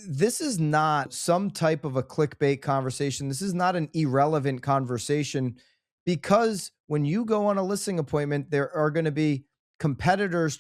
this is not some type of a clickbait conversation. This is not an irrelevant conversation because when you go on a listing appointment, there are going to be competitors.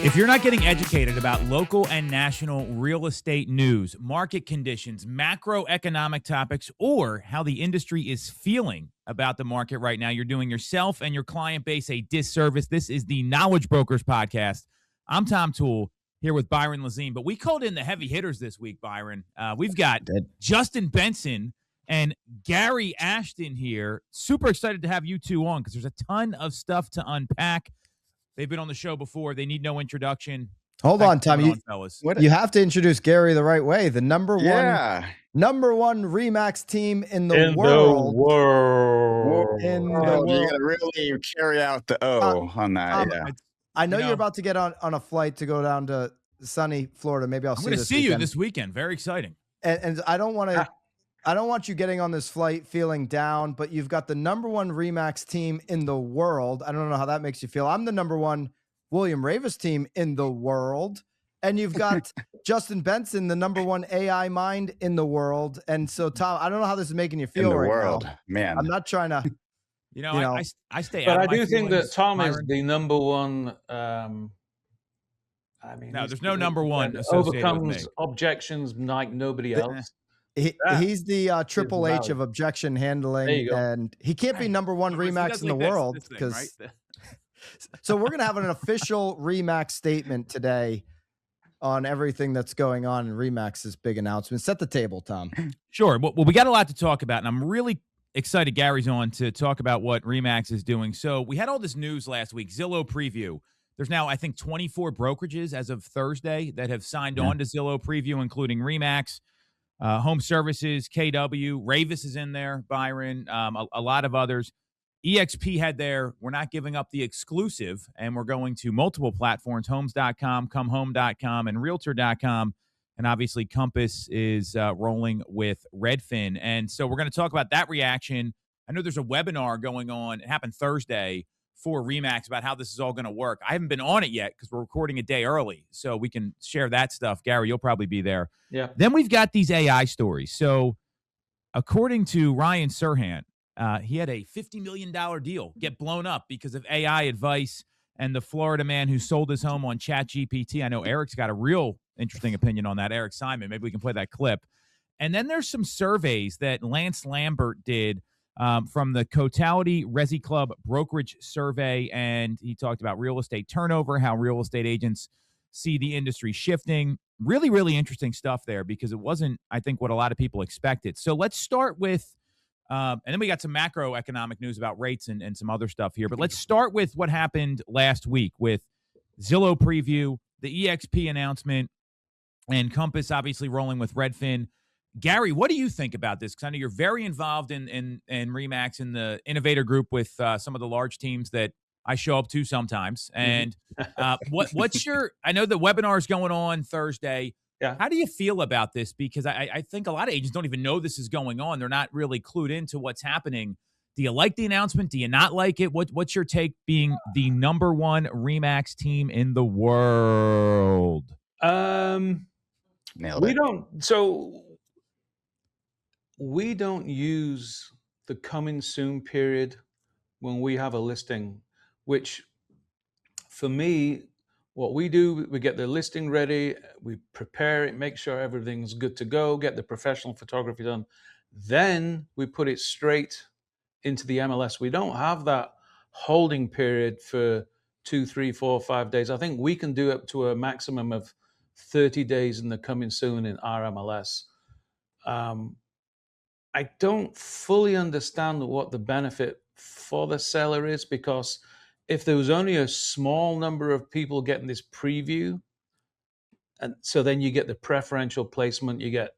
If you're not getting educated about local and national real estate news, market conditions, macroeconomic topics, or how the industry is feeling about the market right now, you're doing yourself and your client base a disservice. This is the Knowledge Brokers Podcast. I'm Tom Toole here with Byron Lazine, but we called in the heavy hitters this week, Byron. We've got Justin Benson and Gary Ashton here. Super excited to have you two on because there's a ton of stuff to unpack. They've been on the show before. They need no introduction. Hold on, Tom. You have to introduce Gary the right way. The number one Remax team in the world. You're going to really carry out the O on that. I know you're about to get on a flight to go down to sunny Florida. Maybe I'm going to see you this weekend. Very exciting. And I don't want you getting on this flight feeling down, but you've got the number one Remax team in the world. I don't know how that makes you feel. I'm the number one William Ravis team in the world. And you've got Justin Benson, the number one AI mind in the world. And so, Tom, I don't know how this is making you feel now. Man. I'm not trying to, I stay but out I of my do think feelings, that Tom Byron. is the number one. No, there's no number one associated overcomes with me. Objections like nobody else. He's the Triple H of objection handling, and he can't be number one Remax in the world because. So we're gonna have an official Remax statement today on everything that's going on in Remax's big announcement. Set the table, Tom. Sure. Well, we got a lot to talk about, and I'm really excited Gary's on to talk about what Remax is doing. So we had all this news last week. Zillow Preview. There's now, I think, 24 brokerages as of Thursday that have signed on to Zillow Preview, including Remax. Home Services, KW, Ravis is in there, Byron, a lot of others. EXP had their, we're not giving up the exclusive, and we're going to multiple platforms, homes.com, comehome.com, and realtor.com. And obviously Compass is rolling with Redfin. And so we're going to talk about that reaction. I know there's a webinar going on. It happened Thursday for Remax about how this is all going to work. I haven't been on it yet because we're recording a day early, so we can share that stuff. Gary, you'll probably be there. Yeah. Then we've got these AI stories. So according to Ryan Serhant, he had a $50 million deal get blown up because of AI advice and the Florida man who sold his home on ChatGPT. I know Eric's got a real interesting opinion on that, Eric Simon. Maybe we can play that clip. And then there's some surveys that Lance Lambert did from the Totality Resi Club brokerage survey, and he talked about real estate turnover, how real estate agents see the industry shifting. Really, really interesting stuff there because it wasn't, I think, what a lot of people expected. So let's start with, and then we got some macroeconomic news about rates and some other stuff here, but let's start with what happened last week with Zillow Preview, the EXP announcement, and Compass obviously rolling with Redfin. Gary, what do you think about this? Because I know you're very involved in Remax, in the innovator group with some of the large teams that I show up to sometimes. And what's your, I know the webinar is going on Thursday. Yeah. How do you feel about this? Because I think a lot of agents don't even know this is going on. They're not really clued into what's happening. Do you like the announcement? Do you not like it? What's your take being the number one Remax team in the world? We don't use the coming soon period when we have a listing, which for me, what we do, we get the listing ready, we prepare it, make sure everything's good to go, get the professional photography done. Then we put it straight into the MLS. We don't have that holding period for 2, 3, 4, 5 days. I think we can do up to a maximum of 30 days in the coming soon in our MLS. I don't fully understand what the benefit for the seller is, because if there was only a small number of people getting this preview, and so then you get the preferential placement, you get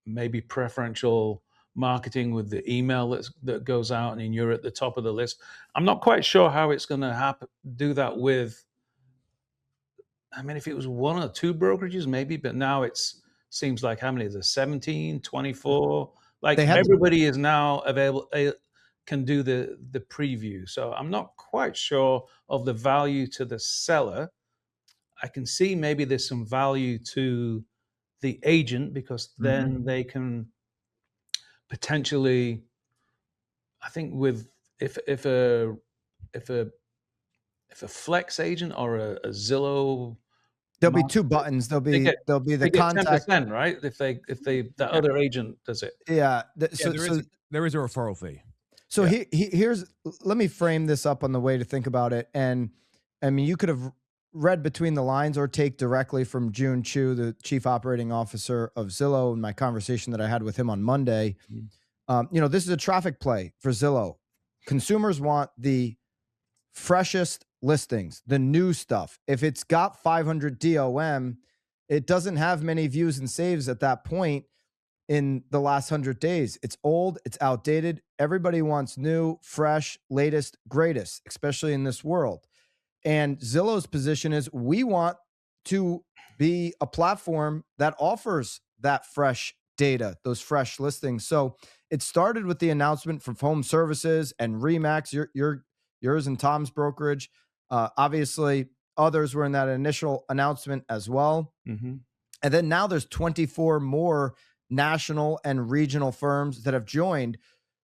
maybe preferential marketing with the email that goes out and you're at the top of the list. I'm not quite sure how it's going to do that with, I mean, if it was 1 or 2 brokerages, maybe, but now seems like how many is there? 17, 24? Like everybody is now available, can do the preview. So I'm not quite sure of the value to the seller. I can see maybe there's some value to the agent, because then they can potentially, I think, with if a flex agent or a Zillow, There'll be two buttons. There'll be the they get contact. 10%, right? If the other agent does it. Yeah. There is a referral fee. So here's, let me frame this up on the way to think about it. And I mean, you could have read between the lines or take directly from June Chu, the chief operating officer of Zillow, in my conversation that I had with him on Monday. This is a traffic play for Zillow. Consumers want the freshest listings, the new stuff. If it's got 500 DOM, it doesn't have many views and saves at that point in the last 100 days. It's old, it's outdated. Everybody wants new, fresh, latest, greatest, especially in this world. And Zillow's position is, we want to be a platform that offers that fresh data, those fresh listings. So it started with the announcement from Home Services and Remax, yours and Tom's brokerage. Obviously, others were in that initial announcement as well. And then now there's 24 more national and regional firms that have joined.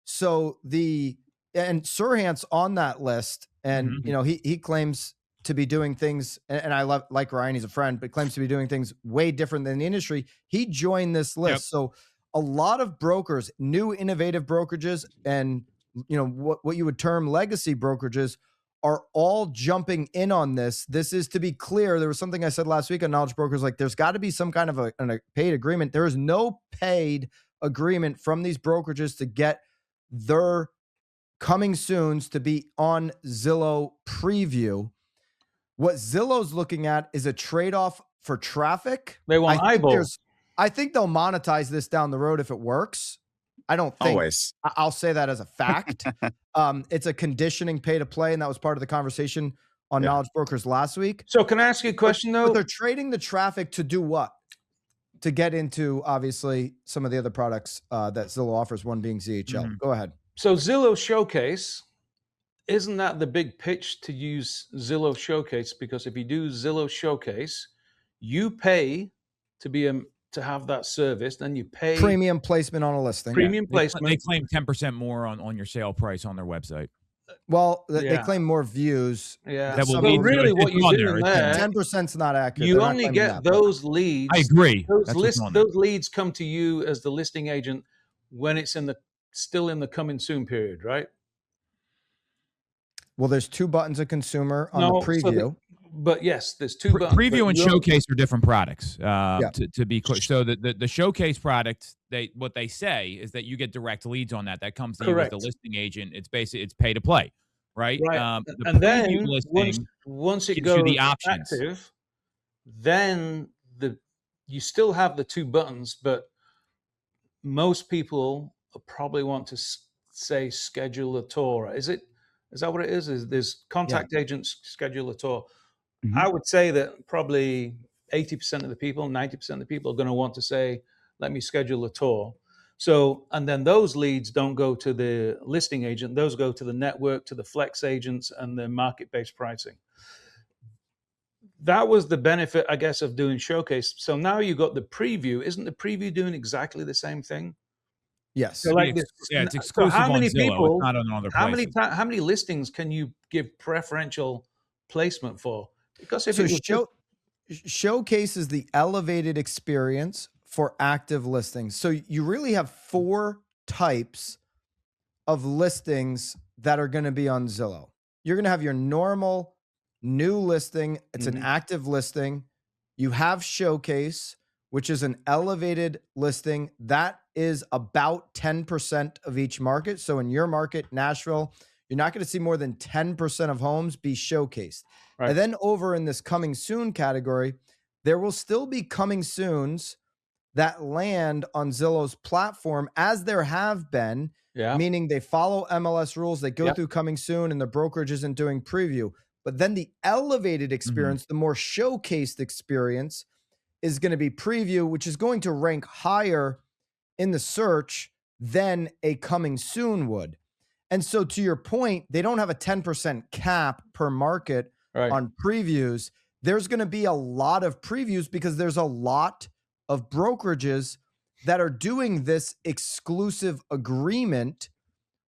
So and Serhant's on that list, and he claims to be doing things, and I like Ryan, he's a friend, but claims to be doing things way different than the industry. He joined this list. So a lot of brokers, new innovative brokerages, and what you would term legacy brokerages, are all jumping in on this. This is, to be clear, there was something I said last week on Knowledge Brokers, like there's got to be some kind of a paid agreement. There is no paid agreement from these brokerages to get their coming soons to be on Zillow Preview. What Zillow's looking at is a trade-off for traffic. They want eyeballs. I think they'll monetize this down the road if it works. I don't think. Always. I'll say that as a fact. It's a conditioning pay to play, and that was part of the conversation on Knowledge Brokers last week. So can I ask you a question, though? But they're trading the traffic to do what? To get into, obviously, some of the other products that Zillow offers, one being ZHL. Go ahead. So Zillow Showcase, isn't that the big pitch, to use Zillow Showcase? Because if you do Zillow Showcase, you pay to have that service, then you pay premium placement on a listing. Premium placement. They claim 10% more on your sale price on their website. Well, they claim more views. Yeah. That will so lead really, to, what you're doing there, 10%'s not accurate. you only get those leads. I agree. Those leads come to you as the listing agent when it's still in the coming soon period, right? Well, there's two buttons of consumer on the preview. But yes, there's two buttons. Preview and Showcase are different products. To be clear, so the Showcase product, what they say is that you get direct leads on that. That comes to you as the listing agent. It's basically pay to play, right? Right. The and then listing once it gives goes you the options. active, then you still have the two buttons, but most people probably want to say schedule a tour. Is that what it is? Is there's contact agents schedule a tour? I would say that probably 80% of the people, 90% of the people are going to want to say, let me schedule a tour. So, and then those leads don't go to the listing agent. Those go to the network, to the flex agents, and the market-based pricing. That was the benefit, I guess, of doing Showcase. So now you got the preview. Isn't the preview doing exactly the same thing? Yes. So like it's exclusive how many on Zillow. people, it's not on other places. How many listings can you give preferential placement for? Because if Showcase is the elevated experience for active listings. So you really have 4 types of listings that are going to be on Zillow. You're going to have your normal new listing. It's an active listing. You have Showcase, which is an elevated listing. That is about 10% of each market. So in your market, Nashville, you're not going to see more than 10% of homes be showcased. Right. And then over in this coming soon category, there will still be coming soons that land on Zillow's platform, as there have been, meaning they follow MLS rules, they go through coming soon, and the brokerage isn't doing preview. But then the elevated experience, the more showcased experience, is going to be preview, which is going to rank higher in the search than a coming soon would. And so to your point, they don't have a 10% cap per market on previews. There's going to be a lot of previews because there's a lot of brokerages that are doing this exclusive agreement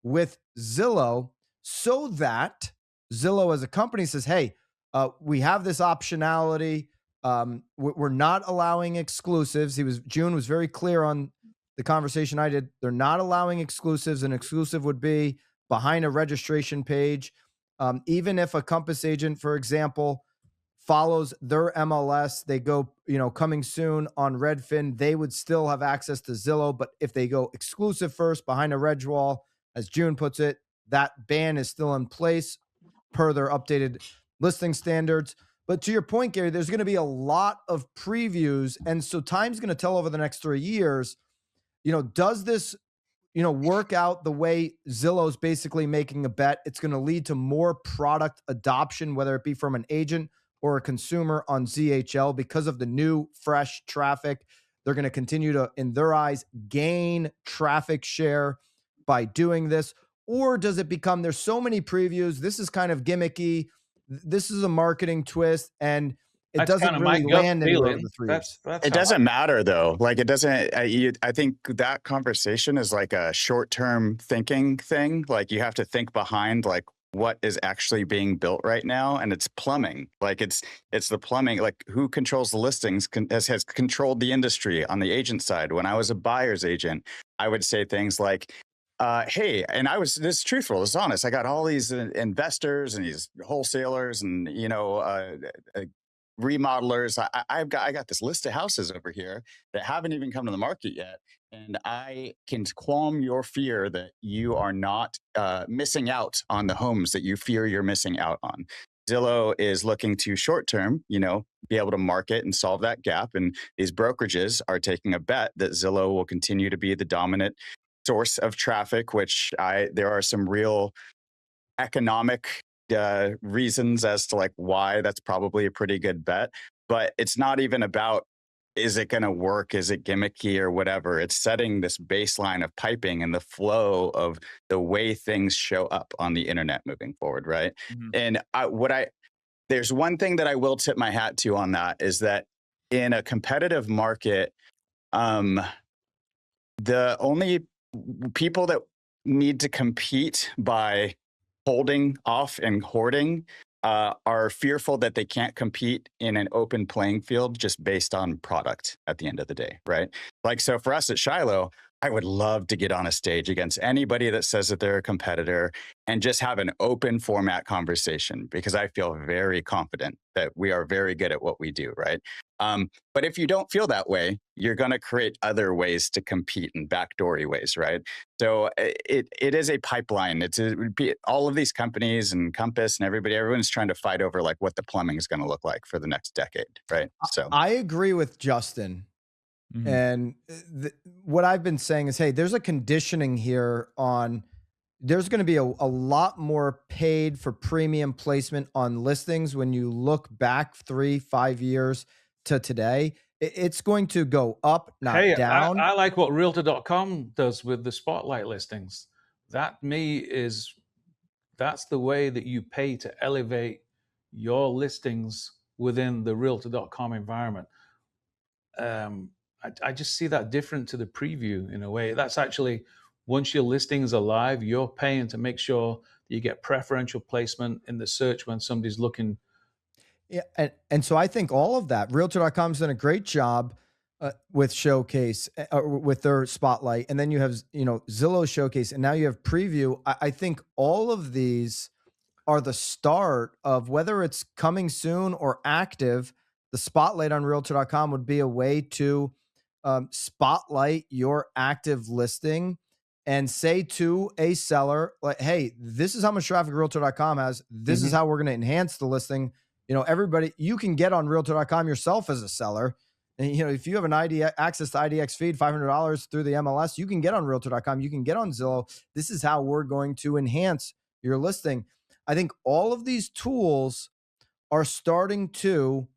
with Zillow so that Zillow as a company says, hey, we have this optionality. We're not allowing exclusives. June was very clear on the conversation I did. They're not allowing exclusives. An exclusive would be behind a registration page. Even if a Compass agent, for example, follows their MLS, they go, coming soon on Redfin, they would still have access to Zillow. But if they go exclusive first behind a reg wall, as June puts it, that ban is still in place per their updated listing standards. But to your point, Gary, there's going to be a lot of previews. And so time's going to tell over the next 3 years, does this, work out the way Zillow's basically making a bet? It's going to lead to more product adoption, whether it be from an agent or a consumer on ZHL because of the new fresh traffic. They're going to continue to, in their eyes, gain traffic share by doing this. Or does it become, there's so many previews, this is kind of gimmicky, this is a marketing twist, and it doesn't really land anywhere over the 3 years. It doesn't matter though. Like it doesn't, I think that conversation is like a short-term thinking thing. Like you have to think behind like what is actually being built right now. And it's plumbing. Like it's the plumbing, like who controls the listings has controlled the industry on the agent side. When I was a buyer's agent, I would say things like, hey, and this is truthful, this is honest. I got all these investors and these wholesalers and, remodelers. I got this list of houses over here that haven't even come to the market yet. And I can calm your fear that you are not missing out on the homes that you fear you're missing out on. Zillow is looking to short-term, be able to market and solve that gap. And these brokerages are taking a bet that Zillow will continue to be the dominant source of traffic, which there are some real economic reasons as to like why that's probably a pretty good bet. But it's not even about, is it going to work? Is it gimmicky or whatever? It's setting this baseline of piping and the flow of the way things show up on the internet moving forward, right? Mm-hmm. And there's one thing that I will tip my hat to on that is that in a competitive market, the only people that need to compete by holding off and hoarding are fearful that they can't compete in an open playing field just based on product at the end of the day, right? Like, so for us at Shiloh, I would love to get on a stage against anybody that says that they're a competitor and just have an open format conversation, because I feel very confident that we are very good at what we do, right? But if you don't feel that way, you're going to create other ways to compete in backdoory ways, right? So it is a pipeline. All of these companies and Compass and everyone's trying to fight over like what the plumbing is going to look like for the next decade, right? So I agree with Justin. Mm-hmm. And what I've been saying is, hey, there's a conditioning here on, there's going to be a lot more paid for premium placement on listings when you look back 3-5 years to today. It's going to go up, not down. I like what Realtor.com does with the spotlight listings. That's the way that you pay to elevate your listings within the Realtor.com environment. I just see that different to the preview in a way. That's actually, once your listings are live, you're paying to make sure you get preferential placement in the search when somebody's looking. Yeah, and so I think all of that, Realtor.com's done a great job with Showcase, with their Spotlight, and then you have Zillow Showcase, and now you have Preview. I think all of these are the start of, whether it's coming soon or active, the Spotlight on Realtor.com would be a way to spotlight your active listing and say to a seller, like, hey, this is how much traffic Realtor.com has. This is how we're going to enhance the listing. Everybody, you can get on Realtor.com yourself as a seller. And, if you have an access to IDX feed, $500 through the MLS, you can get on Realtor.com. You can get on Zillow. This is how we're going to enhance your listing. I think all of these tools are starting to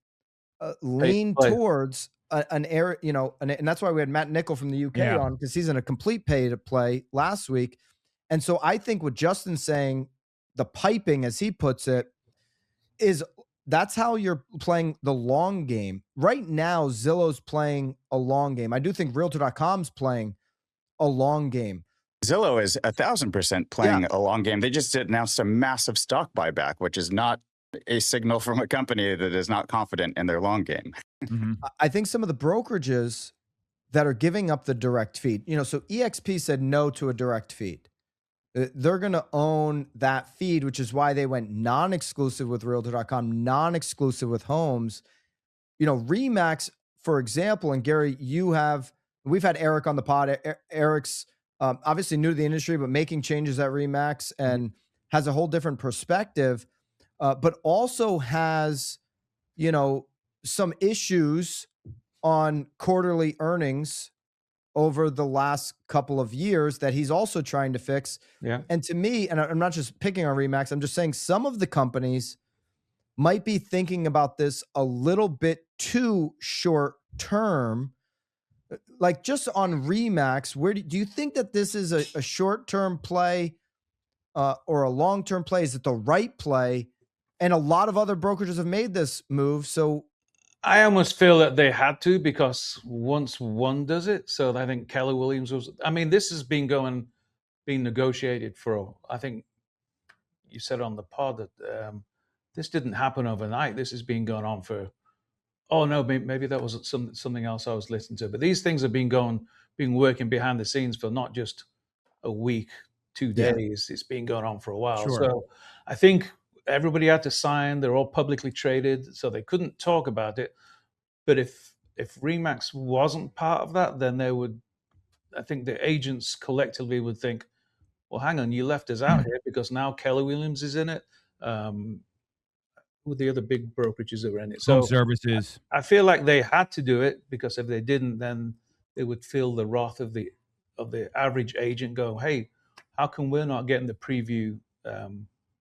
lean towards an area, and that's why we had Matt Nickel from the UK on, because he's in a complete pay to play last week. And so I think what Justin's saying, the piping, as he puts it, is that's how you're playing the long game. Right now, Zillow's playing a long game. I do think Realtor.com's playing a long game. Zillow is 1,000% playing a long game. They just announced a massive stock buyback, which is not a signal from a company that is not confident in their long game. Mm-hmm. I think some of the brokerages that are giving up the direct feed, so EXP said no to a direct feed. They're going to own that feed, which is why they went non-exclusive with Realtor.com, non-exclusive with Homes. Remax, for example, and Gary, we've had Eric on the pod. Eric's obviously new to the industry, but making changes at Remax and has a whole different perspective, but also has, some issues on quarterly earnings over the last couple of years that he's also trying to fix. Yeah. And to me, and I'm not just picking on Remax, I'm just saying some of the companies might be thinking about this a little bit too short term. Like just on Remax, where do you think that this is a short-term play or a long-term play? Is it the right play? And a lot of other brokerages have made this move. So I almost feel that they had to, because once one does it, so I think Keller Williams was, this has been being negotiated for, I think you said on the pod that this didn't happen overnight. This has been going on for, oh no, maybe that was something else I was listening to. But these things have been working behind the scenes for not just a week, 2 days. It's been going on for a while. Sure. So I think everybody had to sign. They're all publicly traded, so they couldn't talk about it. But if Remax wasn't part of that, then I think the agents collectively would think, well, hang on, you left us out here because now Keller Williams is in it. With the other big brokerages that were in it. Home services. I feel like they had to do it, because if they didn't, then they would feel the wrath of the average agent go, hey, how come we're not getting the preview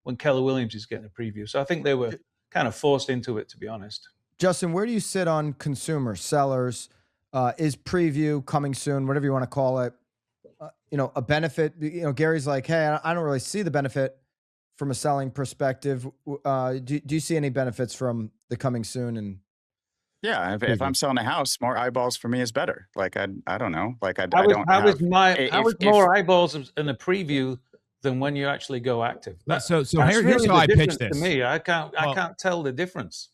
when Keller Williams is getting a preview? So I think they were kind of forced into it, to be honest. Justin, where do you sit on consumer sellers? Is preview coming soon, whatever you want to call it, a benefit? Gary's like, hey, I don't really see the benefit from a selling perspective. Do you see any benefits from the coming soon? And yeah, if I'm selling a house, more eyeballs for me is better. Like I don't know. Like I don't. How is more eyeballs in a preview than when you actually go active? So here's how I pitch this. To me, I can't tell the difference.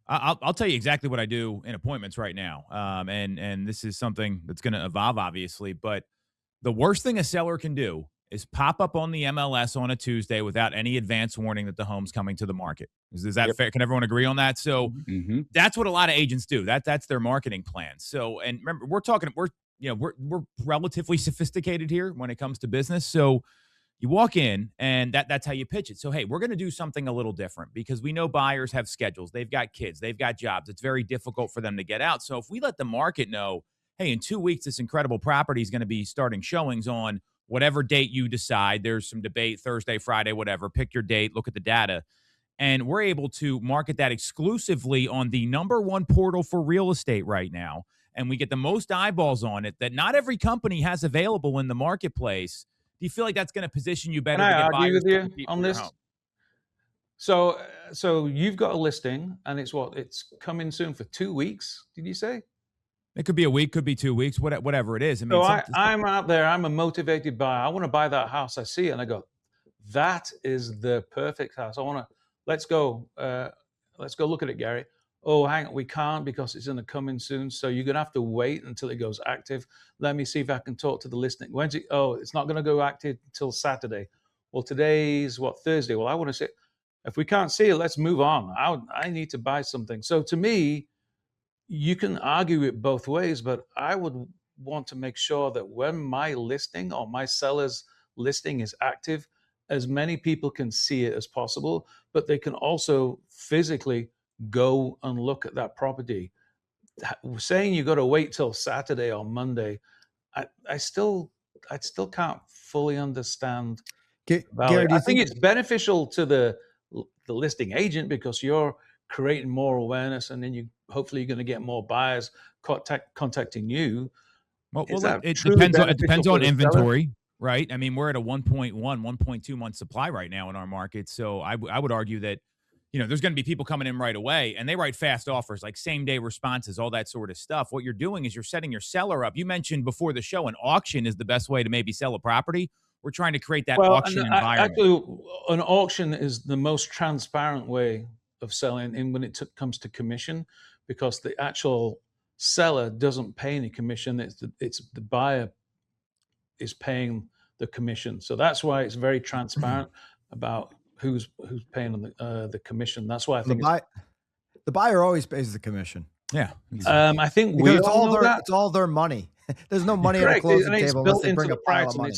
I'll tell you exactly what I do in appointments right now. And this is something that's going to evolve, obviously. But the worst thing a seller can do is pop up on the MLS on a Tuesday without any advance warning that the home's coming to the market. Is that fair? Can everyone agree on that? So that's what a lot of agents do. That's their marketing plan. So, and remember, we're relatively sophisticated here when it comes to business. So you walk in and that's how you pitch it. So, hey, we're going to do something a little different, because we know buyers have schedules. They've got kids. They've got jobs. It's very difficult for them to get out. So if we let the market know, hey, in 2 weeks, this incredible property is going to be starting showings on whatever date you decide. There's some debate, Thursday, Friday, whatever. Pick your date, look at the data. And we're able to market that exclusively on the #1 portal for real estate right now. And we get the most eyeballs on it that not every company has available in the marketplace. Do you feel like that's going to position you better? Can I to get argue with buyers you on this? So you've got a listing, and it's coming soon for 2 weeks, did you say? It could be a week, could be 2 weeks, whatever it is. I mean, so I'm out there. I'm a motivated buyer. I want to buy that house. I see it, and I go, that is the perfect house. Let's go look at it, Gary. Oh, hang on, we can't because it's going to come in soon. So you're going to have to wait until it goes active. Let me see if I can talk to the listing. When's it? Oh, it's not going to go active until Saturday. Well, today's Thursday. Well, I want to see it. If we can't see it, let's move on. I need to buy something. So to me, you can argue it both ways, but I would want to make sure that when my listing or my seller's listing is active, as many people can see it as possible, but they can also physically go and look at that property. Saying you got to wait till Saturday or Monday, I still can't fully understand. Gary, I think it's beneficial to the listing agent because you're creating more awareness, and then hopefully you're going to get more buyers contacting you. Well, it depends on inventory. right? I mean, we're at a 1.1, 1.2 month supply right now in our market. So I would argue that, there's going to be people coming in right away, and they write fast offers, like same day responses, all that sort of stuff. What you're doing is you're setting your seller up. You mentioned before the show, an auction is the best way to maybe sell a property. We're trying to create that auction environment. Actually, an auction is the most transparent way of selling in when it comes to commission, because the actual seller doesn't pay any commission. It's the buyer is paying the commission. So that's why it's very transparent about who's paying on the commission. That's why I think the buyer always pays the commission. Yeah. I think because it's all their money. There's no money at a closing table unless they bring a pile of money.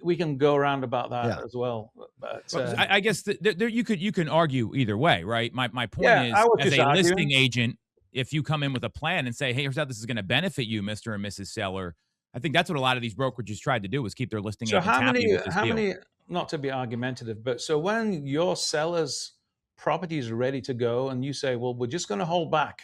We can go around about that as well. But I guess you can argue either way, right? My point is, as a listing agent, if you come in with a plan and say, hey, here's how this is going to benefit you, Mr. and Mrs. Seller, I think that's what a lot of these brokerages tried to do, was keep their listing agents happy with this deal. Not to be argumentative, but so when your seller's property is ready to go and you say, well, we're just going to hold back.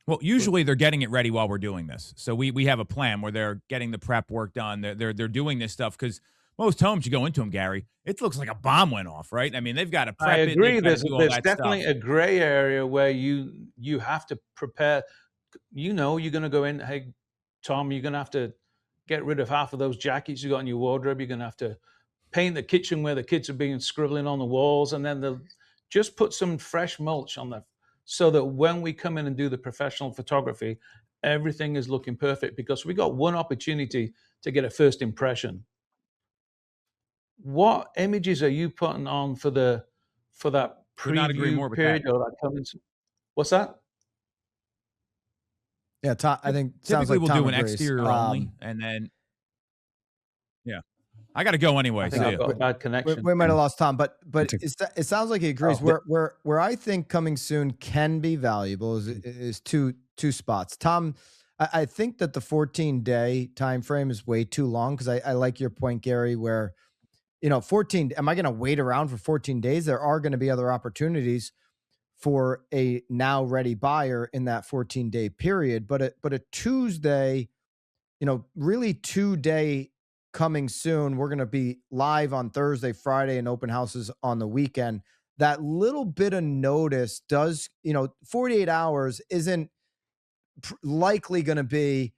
Well, usually they're getting it ready while we're doing this. So we have a plan where they're getting the prep work done. They're doing this stuff, because most homes you go into them, Gary, it looks like a bomb went off, right? I mean, they've got to prep. I agree. There's definitely a gray area where you have to prepare. You're going to go in. Hey, Tom, you're going to have to get rid of half of those jackets you got in your wardrobe. You're going to have to paint the kitchen where the kids are being scribbling on the walls, and then they'll just put some fresh mulch on there, so that when we come in and do the professional photography, everything is looking perfect, because we got one opportunity to get a first impression. What images are you putting on for that preview period or that comments? What's that? Yeah, I think typically like we'll do an exterior only, and then I got to go anyway. I think I've got a bad connection. We might have lost Tom, but it sounds like he agrees. Where I think coming soon can be valuable is two spots. Tom, I think that the 14-day time frame is way too long, because I like your point, Gary, where 14. Am I going to wait around for 14 days? There are going to be other opportunities for a now ready buyer in that 14-day period, but a Tuesday, really 2-day coming soon. We're going to be live on Thursday, Friday, and open houses on the weekend. That little bit of notice does, 48 hours isn't likely going to be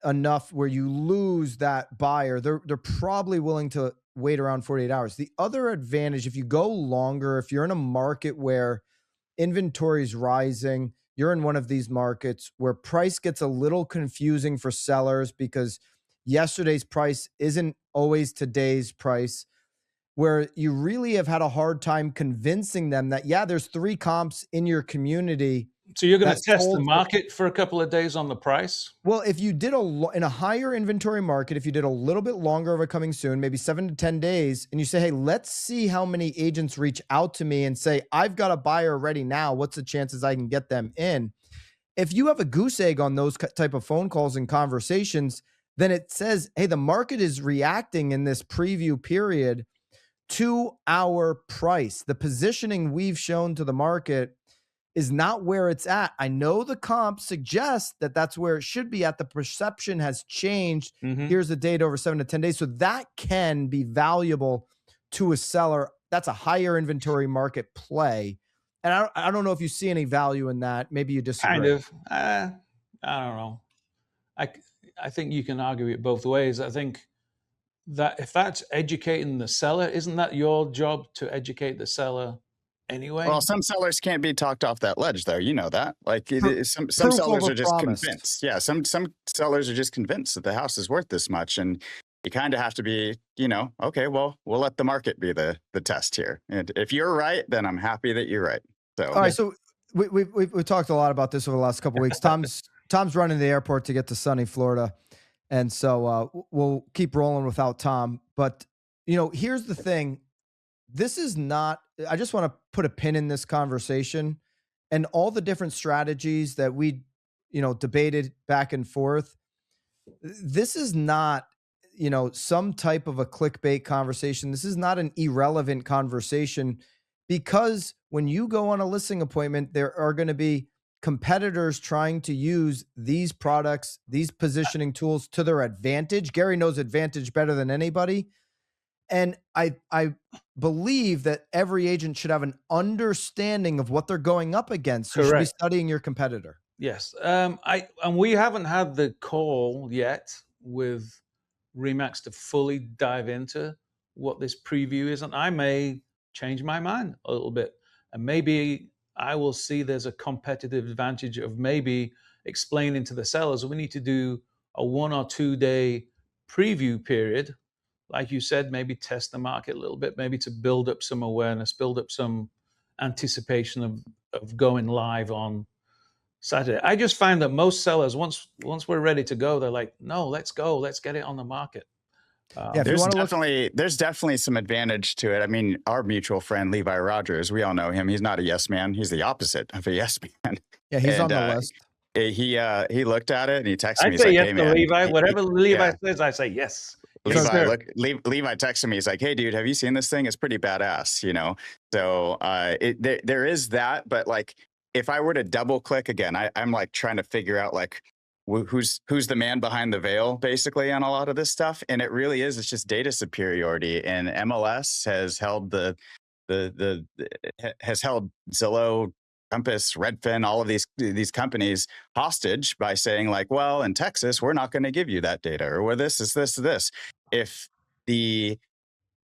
enough where you lose that buyer. They're probably willing to wait around 48 hours. The other advantage, if you go longer, if you're in a market where inventory is rising, you're in one of these markets where price gets a little confusing for sellers, because yesterday's price isn't always today's price, where you really have had a hard time convincing them that, there's 3 comps in your community. So you're going to test the market for a couple of days on the price? Well, if you did in a higher inventory market, if you did a little bit longer of a coming soon, maybe 7 to 10 days, and you say, hey, let's see how many agents reach out to me and say, I've got a buyer ready now. What's the chances I can get them in? If you have a goose egg on those type of phone calls and conversations, then it says, hey, the market is reacting in this preview period to our price. The positioning we've shown to the market is not where it's at. I know the comp suggests that that's where it should be at. The perception has changed. Here's the data over 7 to 10 days. So that can be valuable to a seller. That's a higher inventory market play. And I don't know if you see any value in that. Maybe you disagree. Kind of. I don't know. I think you can argue it both ways. I think that if that's educating the seller, isn't that your job to educate the seller anyway? Well, some sellers can't be talked off that ledge, though. You know that. Like some sellers are just convinced. Yeah, some sellers are just convinced that the house is worth this much, and you kind of have to be, okay, well, we'll let the market be the test here. And if you're right, then I'm happy that you're right. So all right, so we talked a lot about this over the last couple of weeks. Tom's running to the airport to get to sunny Florida, and so we'll keep rolling without Tom. But here's the thing. This is not, I just want to put a pin in this conversation, and all the different strategies that we, debated back and forth. This is not, some type of a clickbait conversation. This is not an irrelevant conversation, because when you go on a listing appointment, there are going to be competitors trying to use these products, these positioning tools to their advantage. Gary knows advantage better than anybody. And I believe that every agent should have an understanding of what they're going up against. You should be Correct. studying your competitor. Yes. And we haven't had the call yet with Remax to fully dive into what this preview is. And I may change my mind a little bit. And maybe I will see there's a competitive advantage of maybe explaining to the sellers we need to do a 1 or 2 day preview period. Like you said, maybe test the market a little bit, maybe to build up some awareness, build up some anticipation of going live on Saturday. I just find that most sellers, once we're ready to go, they're like, no, let's go, let's get it on the market. Yeah, there's definitely some advantage to it. I mean, our mutual friend Levi Rogers, we all know him. He's not a yes man. He's the opposite of a yes man. Yeah, he's on the list. He looked at it and he texted me. I He's say like, yes hey, to man. Levi. Whatever Levi says, I say yes. Levi texted me. He's like, hey, dude, have you seen this thing? It's pretty badass, you know? So there is that. But like, if I were to double click again, I'm like trying to figure out like, who's the man behind the veil basically on a lot of this stuff. And it really is, it's just data superiority. And MLS has held has held Zillow, Compass, Redfin, all of these companies hostage by saying like, well, in Texas, we're not going to give you that data, or well, this is this. If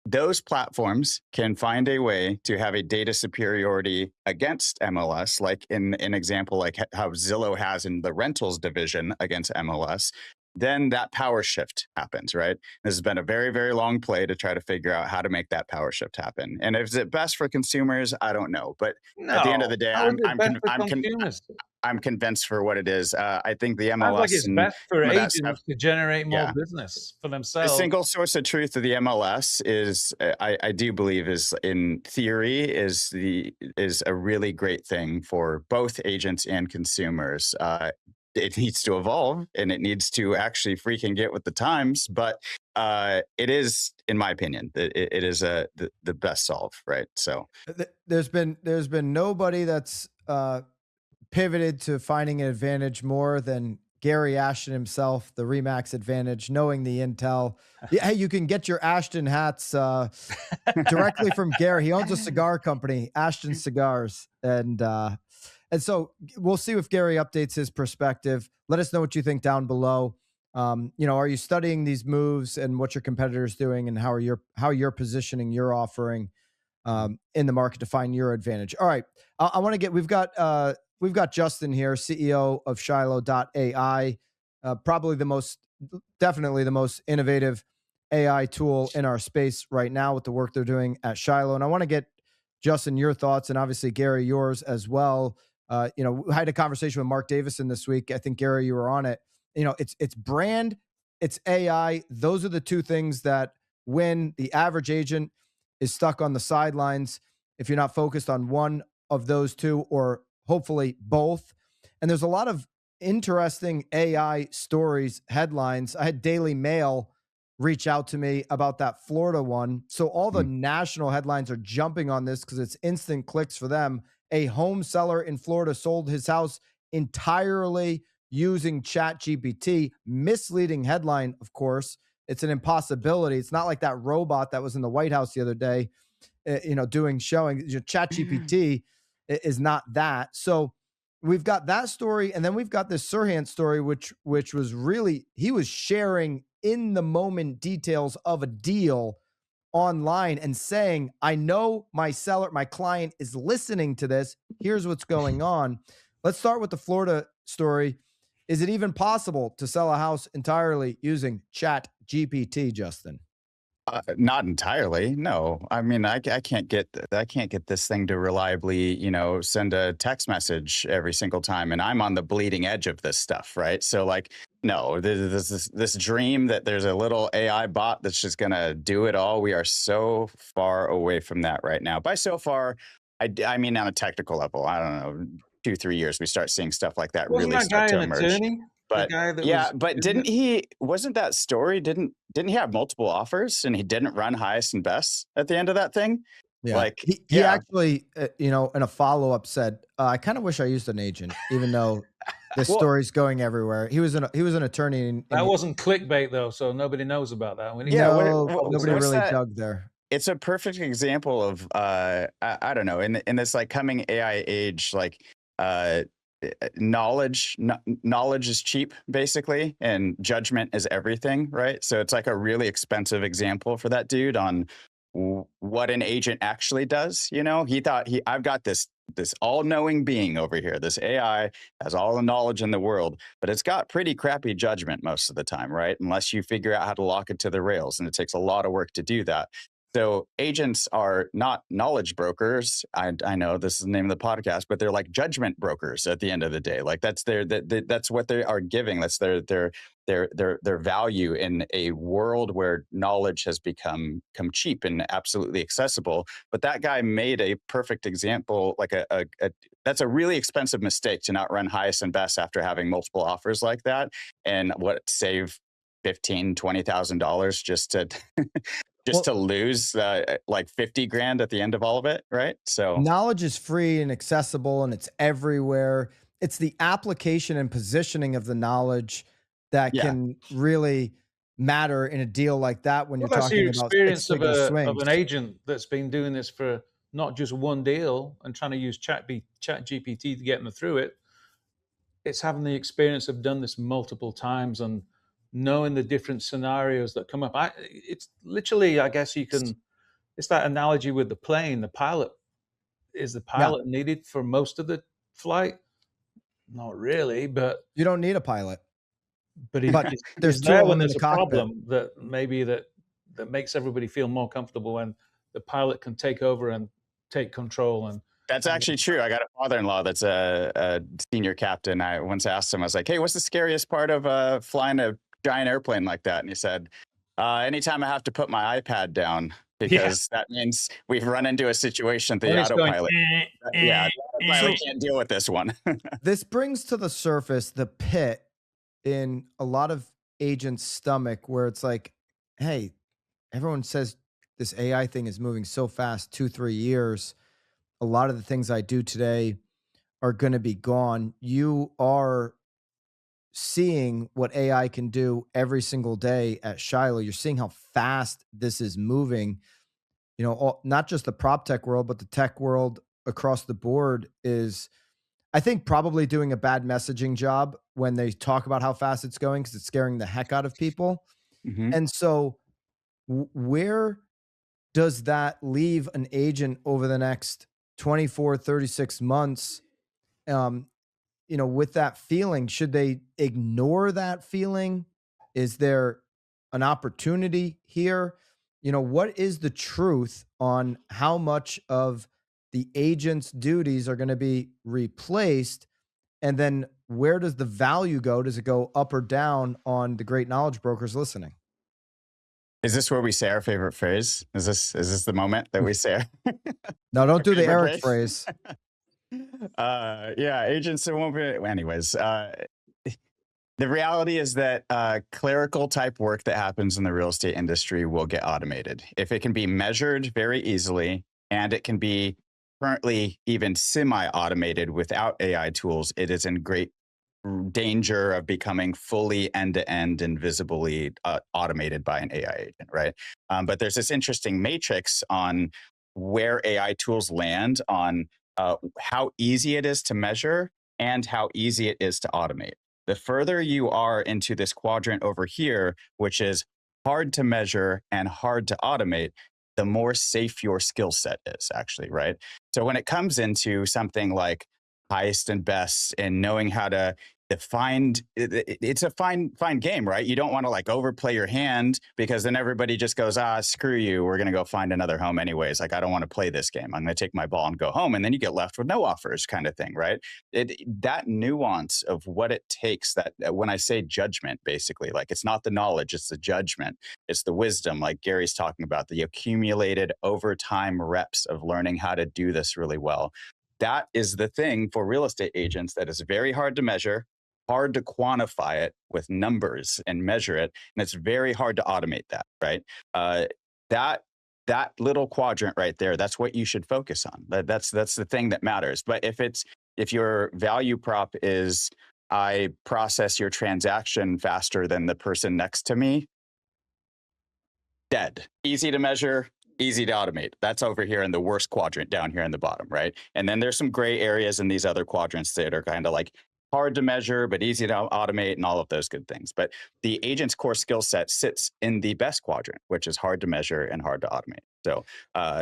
those platforms can find a way to have a data superiority against MLS, like in an example, like how Zillow has in the rentals division against MLS, then that power shift happens, right? This has been a very, very long play to try to figure out how to make that power shift happen. And is it best for consumers? I don't know. But at the end of the day, I'm convinced for what it is. I think the MLS sounds like it's best for agents to generate more business for themselves. The single source of truth of the MLS is, I do believe, is in theory is a really great thing for both agents and consumers. It needs to evolve and it needs to actually freaking get with the times. But it is, in my opinion, it is the best solve, right? So there's been nobody that's pivoted to finding an advantage more than Gary Ashton himself, the Remax advantage, knowing the intel. Yeah, hey, you can get your Ashton hats directly from Gary. He owns a cigar company, Ashton Cigars. And so we'll see if Gary updates his perspective. Let us know what you think down below. Are you studying these moves and what your competitors doing, and how you're positioning your offering in the market to find your advantage? All right, I want to get. We've got Justin here, CEO of Shiloh.ai, definitely the most innovative AI tool in our space right now with the work they're doing at Shiloh. And I want to get, Justin, your thoughts, and obviously Gary, yours as well. I had a conversation with Mark Davison this week. I think, Gary, you were on it. It's brand, it's AI. Those are the two things that when the average agent is stuck on the sidelines, if you're not focused on one of those two, or hopefully both. And there's a lot of interesting AI stories, headlines. I had Daily Mail reach out to me about that Florida one. So all the national headlines are jumping on this because it's instant clicks for them. A home seller in Florida sold his house entirely using ChatGPT. Misleading headline, of course. It's an impossibility. It's not like that robot that was in the White House the other day, doing showing. ChatGPT is not that. So we've got that story, and then we've got this Serhant story, which was really, he was sharing in the moment details of a deal online and saying, I know my client is listening to this. Here's what's going on. Let's start with the Florida story. Is it even possible to sell a house entirely using ChatGPT, Justin? Not entirely. No. I mean, I can't get this thing to reliably, send a text message every single time. And I'm on the bleeding edge of this stuff, right? So like, no, this dream that there's a little AI bot that's just going to do it all. We are so far away from that right now. By so far, I mean, on a technical level, I don't know, 2-3 years, we start seeing stuff like that really start to emerge. Attorney? But wasn't that story, didn't he have multiple offers and he didn't run highest and best at the end of that thing? Yeah. Like, He actually, you know, in a follow-up said, I kind of wish I used an agent, even though this Well, story's going everywhere. He was an attorney That wasn't clickbait though, so nobody knows about that. We need yeah. no, to nobody What's really that? dug there. It's a perfect example of I don't know, in this like coming AI age, like knowledge is cheap basically, and judgment is everything, right? So it's like a really expensive example for that dude on what an agent actually does. You know, he thought I've got this all-knowing being over here. This AI has all the knowledge in the world, but it's got pretty crappy judgment most of the time, right? Unless you figure out how to lock it to the rails, and it takes a lot of work to do that. So agents are not knowledge brokers. I know this is the name of the podcast, but they're like judgment brokers at the end of the day. Like that's that's what they are giving. That's their value in a world where knowledge has become cheap and absolutely accessible. But that guy made a perfect example, like that's a really expensive mistake to not run highest and best after having multiple offers like that, and save $15,000-$20,000 just to to lose like 50 grand at the end of all of it, right? So knowledge is free and accessible and it's everywhere. It's the application and positioning of the knowledge that can really matter in a deal like that when you're Well, that's your talking about experience of six-figure swings. an agent that's been doing this for not just one deal and trying to use ChatGPT to get them through it. It's having the experience of done this multiple times and knowing the different scenarios that come up. It's literally, I guess you can. It's that analogy with the plane. The pilot is the pilot needed for most of the flight? Not really, but You don't need a pilot. but there's he's two there of when them in there's the a cockpit. problem that makes everybody feel more comfortable when the pilot can take over and take control. And that's actually true. I got a father-in-law that's a senior captain. I once asked him, I was like, hey, what's the scariest part of flying a giant airplane like that? And he said, anytime I have to put my iPad down, because that means we've run into a situation that the autopilot. The autopilot can't deal with this one. This brings to the surface the pit in a lot of agents' stomach where it's like, hey, everyone says this AI thing is moving so fast, 2-3 years. A lot of the things I do today are going to be gone. You are seeing what AI can do every single day at Shiloh. You're seeing how fast this is moving. You know, not just the prop tech world, but the tech world across the board is, I think, probably doing a bad messaging job when they talk about how fast it's going because it's scaring the heck out of people. And so where does that leave an agent over the next 24, 36 months? You know, with that feeling, should they ignore that feeling? Is there an opportunity here? You know, what is the truth on how much of the agent's duties are going to be replaced? And then where does the value go? Does it go up or down on the great knowledge brokers listening? Is this where we say our favorite phrase? Is this the moment that we say? No, don't do the Eric phrase. Yeah, agents, it won't be. Anyways, the reality is that clerical type work that happens in the real estate industry will get automated. If it can be measured very easily, and it can be currently even semi-automated without AI tools, it is in great danger of becoming fully end-to-end and visibly automated by an AI agent, right? But there's this interesting matrix on where AI tools land on how easy it is to measure and how easy it is to automate. The further you are into this quadrant over here, which is hard to measure and hard to automate, the more safe your skill set is actually, right? So when it comes into something like highest and best and knowing how to define, it's a fine game, right? You don't want to like overplay your hand because then everybody just goes, screw you, we're going to go find another home anyways. Like, I don't want to play this game. I'm going to take my ball and go home. And then you get left with no offers kind of thing, right? That nuance of what it takes, that when I say judgment, basically, like it's not the knowledge, it's the judgment, it's the wisdom, like Gary's talking about, the accumulated overtime reps of learning how to do this really well. That is the thing for real estate agents that is very hard to measure, hard to quantify it with numbers and measure it. And it's very hard to automate that, right? That that little quadrant right there, that's what you should focus on. That's the thing that matters. But if your value prop is, I process your transaction faster than the person next to me, dead. Easy to measure, easy to automate. That's over here in the worst quadrant down here in the bottom, right? And then there's some gray areas in these other quadrants that are kind of like hard to measure, but easy to automate and all of those good things. But the agent's core skill set sits in the best quadrant, which is hard to measure and hard to automate. So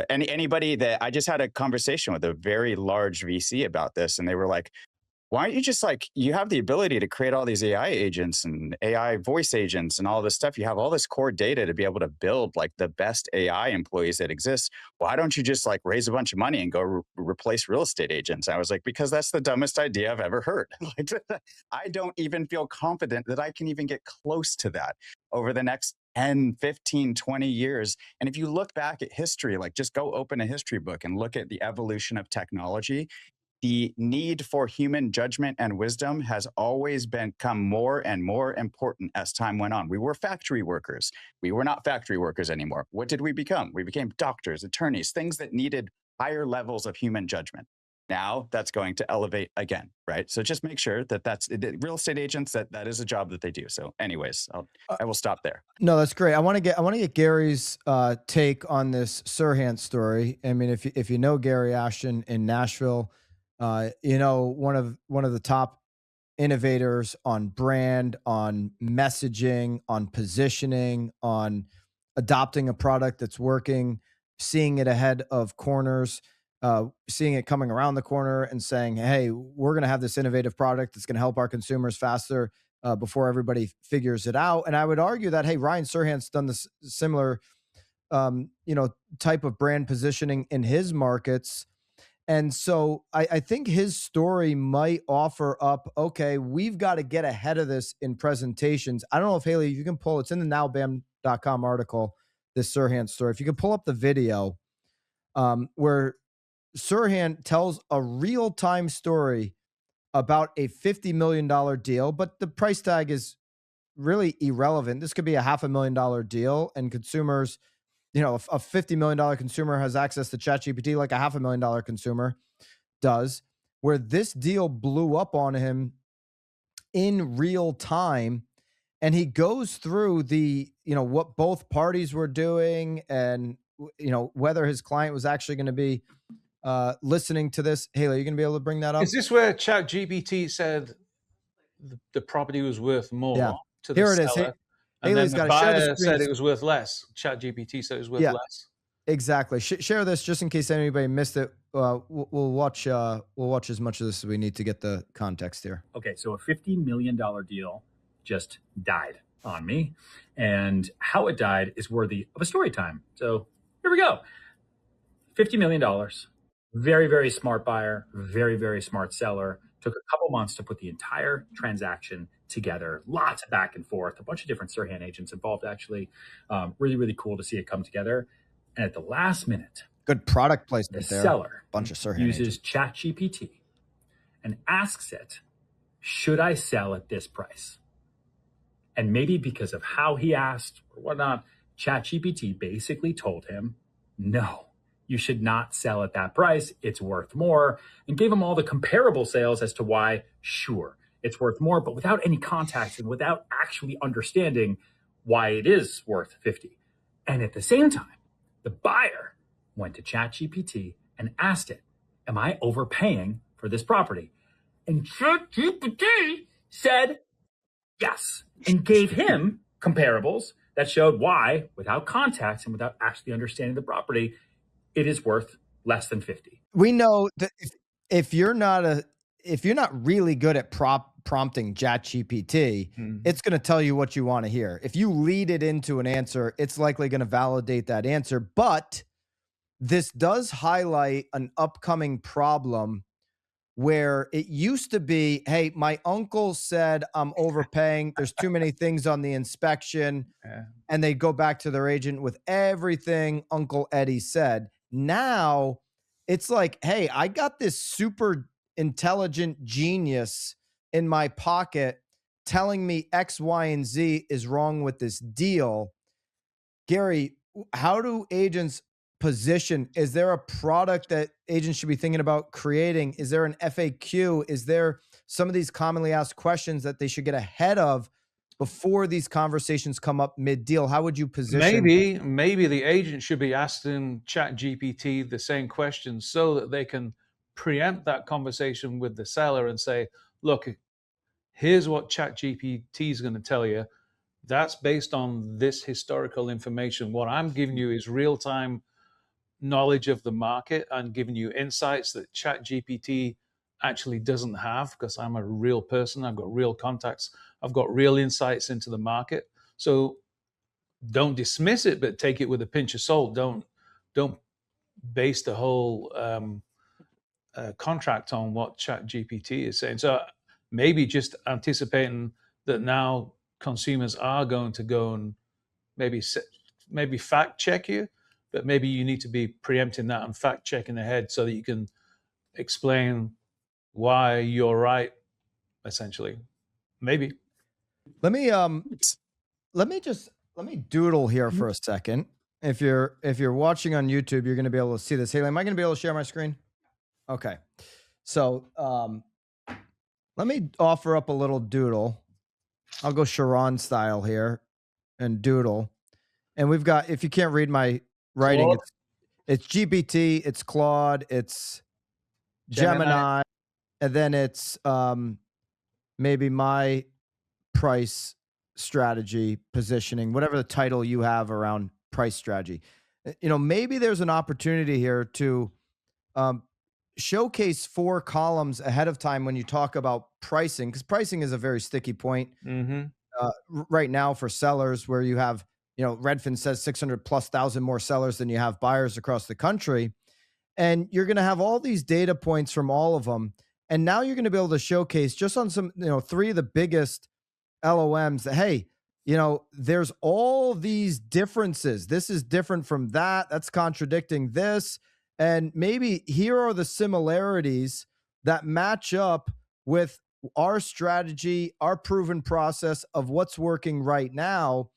anybody that I just had a conversation with a very large VC about this, and they were like, why aren't you just like, you have the ability to create all these AI agents and AI voice agents and all this stuff. You have all this core data to be able to build like the best AI employees that exist. Why don't you just like raise a bunch of money and go replace real estate agents? I was like, because that's the dumbest idea I've ever heard. Like, I don't even feel confident that I can even get close to that over the next 10, 15, 20 years. And if you look back at history, like just go open a history book and look at the evolution of technology, the need for human judgment and wisdom has always become more and more important as time went on. We were factory workers. We were not factory workers anymore. What did we become? We became doctors, attorneys, things that needed higher levels of human judgment. Now that's going to elevate again, right? So just make sure that that's real estate agents, that is a job that they do. So anyways, I will stop there. No, that's great. I want to get Gary's take on this Serhant story. I mean, if you know Gary Ashton in Nashville, you know, one of the top innovators on brand, on messaging, on positioning, on adopting a product that's working, seeing it ahead of corners, seeing it coming around the corner and saying, hey, we're going to have this innovative product that's going to help our consumers faster before everybody figures it out. And I would argue that, hey, Ryan Serhant's done this similar, type of brand positioning in his markets. And so I think his story might offer up, okay, we've got to get ahead of this in presentations. I don't know if Haley, you can pull, it's in the nowbam.com article, this Serhant story. If you can pull up the video where Serhant tells a real-time story about a $50 million deal, but the price tag is really irrelevant. This could be a $500,000 deal, and consumers, a $50 million consumer has access to ChatGPT like a $500,000 consumer does, where this deal blew up on him in real time. And he goes through what both parties were doing and, whether his client was actually going to be listening to this. Haley, are you going to be able to bring that up? Is this where ChatGPT said the property was worth more to the seller? And Haley's then the buyer said it was worth less. ChatGPT said it was worth less. Exactly. Share this just in case anybody missed it. We'll watch as much of this as we need to get the context here. Okay, so a $50 million deal just died on me, and how it died is worthy of a story time. So here we go. $50 million. Very, very smart buyer. Very, very smart seller. Took a couple months to put the entire transaction together. Lots of back and forth. A bunch of different Serhant agents involved, actually. Really, really cool to see it come together. And at the last minute, good product placement there. The seller bunch of Serhant uses ChatGPT and asks it, should I sell at this price? And maybe because of how he asked or whatnot, ChatGPT basically told him, no, you should not sell at that price. It's worth more, and gave him all the comparable sales as to why, sure, it's worth more, but without any context and without actually understanding why it is worth 50. And at the same time, the buyer went to ChatGPT and asked it, am I overpaying for this property? And ChatGPT said yes, and gave him comparables that showed why, without context and without actually understanding the property, it is worth less than 50. We know that if you're not really good at prompting ChatGPT, it's going to tell you what you want to hear. If you lead it into an answer, it's likely going to validate that answer. But this does highlight an upcoming problem where it used to be, hey, my uncle said I'm overpaying. There's too many things on the inspection. Yeah. And they go back to their agent with everything Uncle Eddie said. Now it's like, hey, I got this super intelligent genius in my pocket telling me X, Y, and Z is wrong with this deal. Gary, how do agents position? Is there a product that agents should be thinking about creating? Is there an FAQ? Is there some of these commonly asked questions that they should get ahead of before these conversations come up mid-deal? How would you position? Maybe the agent should be asking ChatGPT the same questions so that they can preempt that conversation with the seller and say, look, here's what ChatGPT is going to tell you. That's based on this historical information. What I'm giving you is real-time knowledge of the market and giving you insights that ChatGPT actually doesn't have, because I'm a real person. I've got real contacts. I've got real insights into the market. So don't dismiss it, but take it with a pinch of salt. Don't base the whole contract on what ChatGPT is saying. So maybe just anticipating that now consumers are going to go and maybe fact check you, but maybe you need to be preempting that and fact checking ahead so that you can explain why you're right, essentially. Maybe. Let me doodle here for a second. If you're watching on YouTube, you're going to be able to see this. Haley, am I going to be able to share my screen? Okay. So let me offer up a little doodle. I'll go Sharon style here and doodle. And we've got, if you can't read my writing, it's GPT, it's Claude, it's Gemini, and then it's maybe my price strategy positioning, whatever the title you have around price strategy. You know, maybe there's an opportunity here to showcase 4 columns ahead of time when you talk about pricing, because pricing is a very sticky point right now for sellers, where you have, you know, Redfin says 600,000+ more sellers than you have buyers across the country. And you're going to have all these data points from all of them. And now you're going to be able to showcase just on some, you know, 3 of the biggest LLMs that, hey, you know, there's all these differences. This is different from that. That's contradicting this. And maybe here are the similarities that match up with our strategy, our proven process of what's working right now.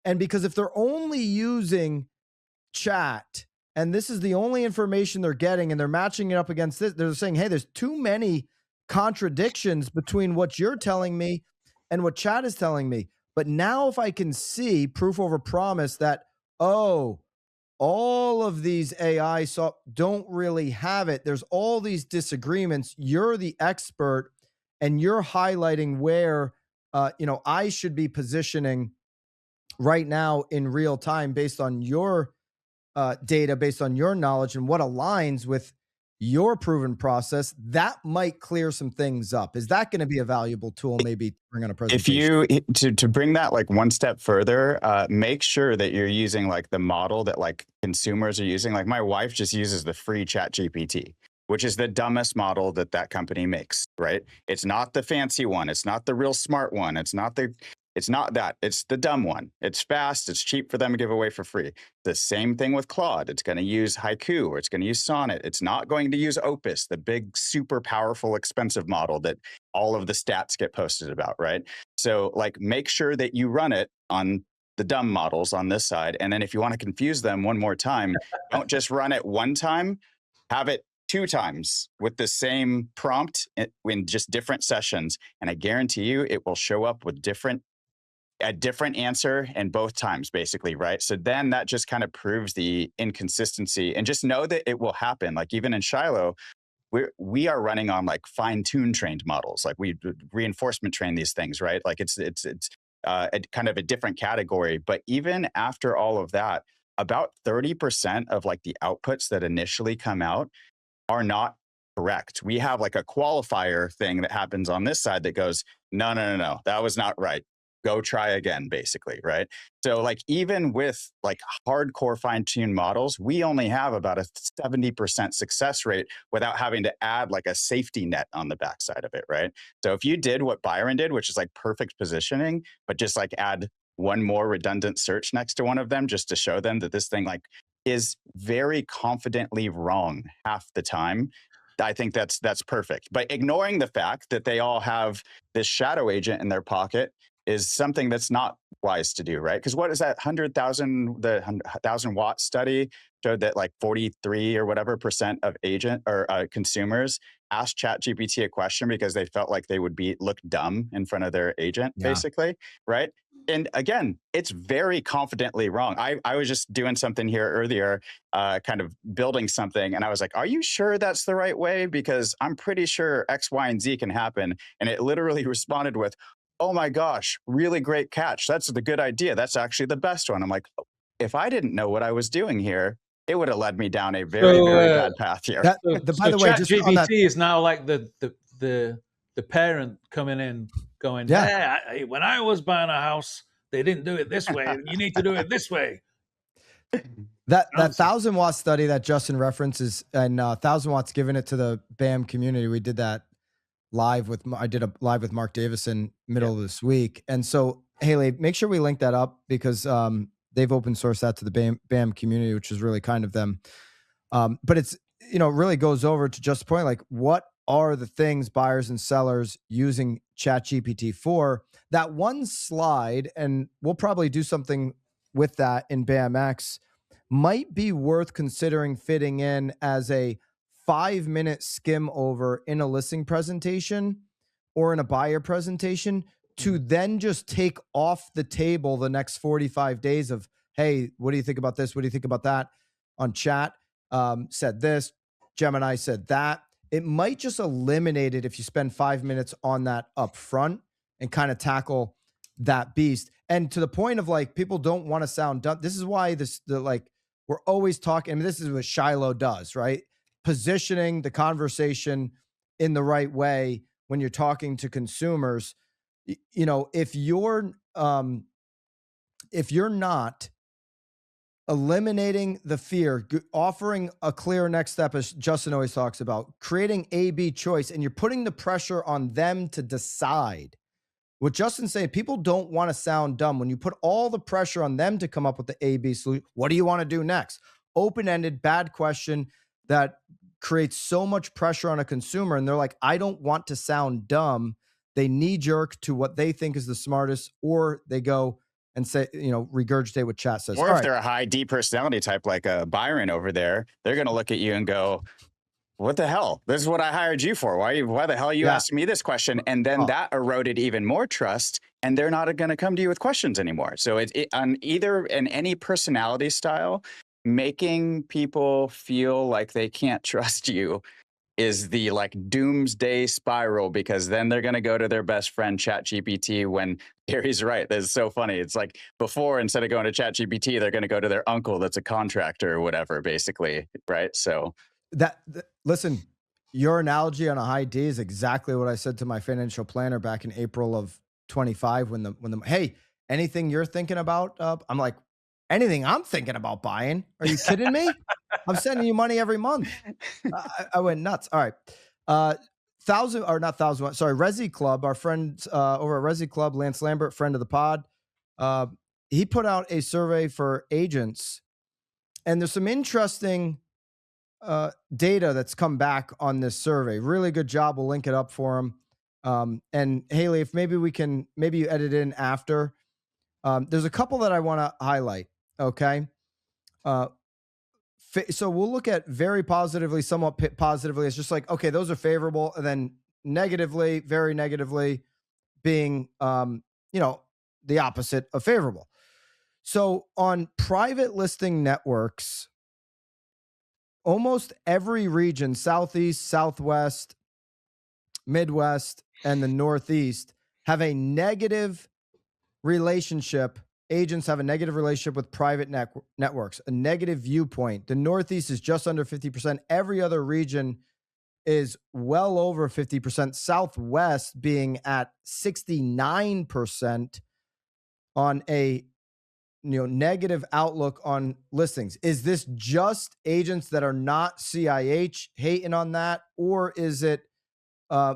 And because if they're only using chat and this is the only information they're getting and they're matching it up against this, they're saying, hey, there's too many contradictions between what you're telling me and what chat is telling me. But now if I can see proof over promise that, oh, all of these AI don't really have it. There's all these disagreements. You're the expert and you're highlighting where, you know, I should be positioning right now in real time based on your data, based on your knowledge and what aligns with your proven process. That might clear some things up. Is that going to be a valuable tool maybe to bring on a presentation? If you, to bring that like one step further, make sure that you're using like the model that like consumers are using. Like my wife just uses the free ChatGPT, which is the dumbest model that company makes, right? It's not the fancy one. It's not the real smart one. It's not that. It's the dumb one. It's fast. It's cheap for them to give away for free. The same thing with Claude. It's going to use Haiku or it's going to use Sonnet. It's not going to use Opus, the big, super powerful, expensive model that all of the stats get posted about, right? So like make sure that you run it on the dumb models on this side. And then if you want to confuse them one more time, don't just run it one time, have it 2 times with the same prompt in just different sessions. And I guarantee you it will show up with a different answer in both times, basically, right? So then that just kind of proves the inconsistency, and just know that it will happen. Like even in Shiloh, we are running on like fine-tuned trained models. Like we reinforcement train these things, right? Like it's a kind of a different category. But even after all of that, about 30% of like the outputs that initially come out are not correct. We have like a qualifier thing that happens on this side that goes, no, that was not right. Go try again, basically, right? So like even with like hardcore fine-tuned models, we only have about a 70% success rate without having to add like a safety net on the backside of it, right? So if you did what Byron did, which is like perfect positioning, but just like add one more redundant search next to one of them just to show them that this thing like is very confidently wrong half the time, I think that's perfect. But ignoring the fact that they all have this shadow agent in their pocket is something that's not wise to do, right? Because what is that 100,000 watt study showed that like 43 or whatever % of consumers asked ChatGPT a question because they felt like they would look dumb in front of their agent, basically, right? And again, it's very confidently wrong. I was just doing something here earlier, kind of building something, and I was like, are you sure that's the right way? Because I'm pretty sure X, Y, and Z can happen. And it literally responded with, oh my gosh, really great catch. That's the good idea. That's actually the best one. I'm like, if I didn't know what I was doing here, it would have led me down a very, very bad path here. By the way, ChatGPT is now like the parent coming in going, hey, when I was buying a house, they didn't do it this way. You need to do it this way. That 1,000 watt study that Justin references, and 1,000 watts given it to the BAM community. We did that live with Mark Davison middle of this week. And so, Haley, make sure we link that up because they've open sourced that to the BAM community, which is really kind of them. But it's, really goes over to just point, like, what are the things buyers and sellers using ChatGPT for? That one slide, and we'll probably do something with that in BAMX, might be worth considering fitting in as a 5-minute skim over in a listing presentation or in a buyer presentation, to then just take off the table the next 45 days of, hey, what do you think about this? What do you think about that? On chat, said this, Gemini said that. It might just eliminate it if you spend 5 minutes on that up front and kind of tackle that beast. And to the point of, like, people don't want to sound dumb. This is why we're always talking. I mean, this is what Shiloh does, right? Positioning the conversation in the right way when you're talking to consumers. If you're not eliminating the fear, offering a clear next step, as Justin always talks about, creating A/B choice, and you're putting the pressure on them to decide. What Justin's saying, people don't want to sound dumb. When you put all the pressure on them to come up with the A/B solution, what do you want to do next? Open-ended, bad question that creates so much pressure on a consumer, and they're like, I don't want to sound dumb. They knee-jerk to what they think is the smartest, or they go and say, regurgitate what chat says. Or if they're a high D personality type like Byron over there, they're going to look at you and go, what the hell? This is what I hired you for. Why the hell are you asking me this question? And then that eroded even more trust, and they're not going to come to you with questions anymore. So on either in any personality style, making people feel like they can't trust you is the doomsday spiral, because then they're going to go to their best friend ChatGPT when Gary's right. That's so funny. It's like before, instead of going to ChatGPT, they're going to go to their uncle that's a contractor or whatever, basically, right? So listen, your analogy on a high D is exactly what I said to my financial planner back in April of 25 when the hey, anything you're thinking about? I'm like, anything I'm thinking about buying? Are you kidding me? I'm sending you money every month. I went nuts. All right. Resi Club, our friends over at Resi Club, Lance Lambert, friend of the pod. He put out a survey for agents, and there's some interesting data that's come back on this survey. Really good job. We'll link it up for him. And Haley, if maybe you edit in after. There's a couple that I want to highlight. Okay. So we'll look at very positively, somewhat positively. It's just like, okay, those are favorable. And then negatively, very negatively being, the opposite of favorable. So on private listing networks, almost every region, Southeast, Southwest, Midwest, and the Northeast have a negative relationship. Agents have a negative relationship with private networks, a negative viewpoint. The Northeast is just under 50%. Every other region is well over 50%. Southwest being at 69% on a negative outlook on listings. Is this just agents that are not CIH hating on that, or is it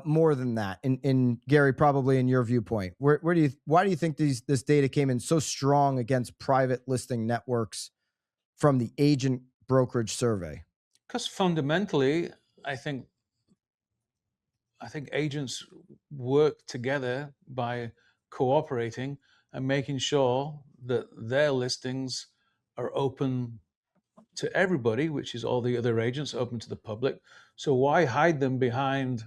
more than that? In Gary, probably in your viewpoint, why do you think this data came in so strong against private listing networks from the agent brokerage survey? Because fundamentally, I think agents work together by cooperating and making sure that their listings are open to everybody, which is all the other agents, open to the public. So why hide them behind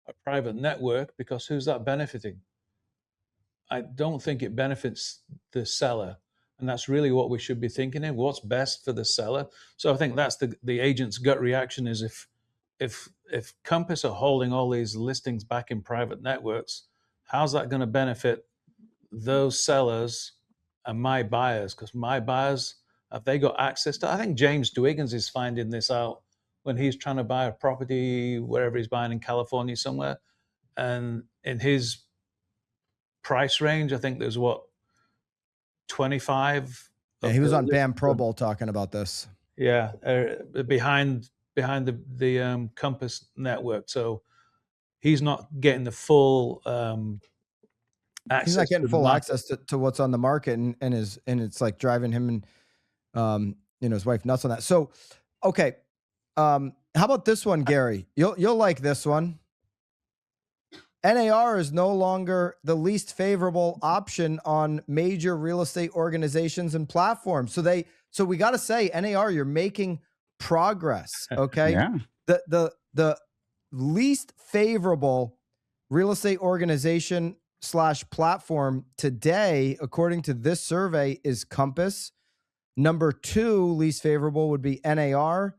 a private network? Because who's that benefiting? I don't think it benefits the seller. And that's really what we should be thinking of. What's best for the seller? So I think that's the agent's gut reaction is if Compass are holding all these listings back in private networks, how's that going to benefit those sellers and my buyers? Because my buyers, have they got access to? I think James Dwiggins is finding this out when he's trying to buy a property wherever he's buying in California somewhere, and in his price range, I think there's 25. Yeah, he was on Bam Pro Bowl talking about this. Yeah, behind the Compass network, so he's not getting the full access. He's not getting full access to what's on the market, and it's like driving him and his wife nuts on that. So, okay, how about this one, Gary? You'll like this one. NAR is no longer the least favorable option on major real estate organizations and platforms. So we got to say, NAR, you're making progress. Okay. Yeah. The least favorable real estate organization / platform today, according to this survey, is Compass. Number 2 least favorable would be NAR.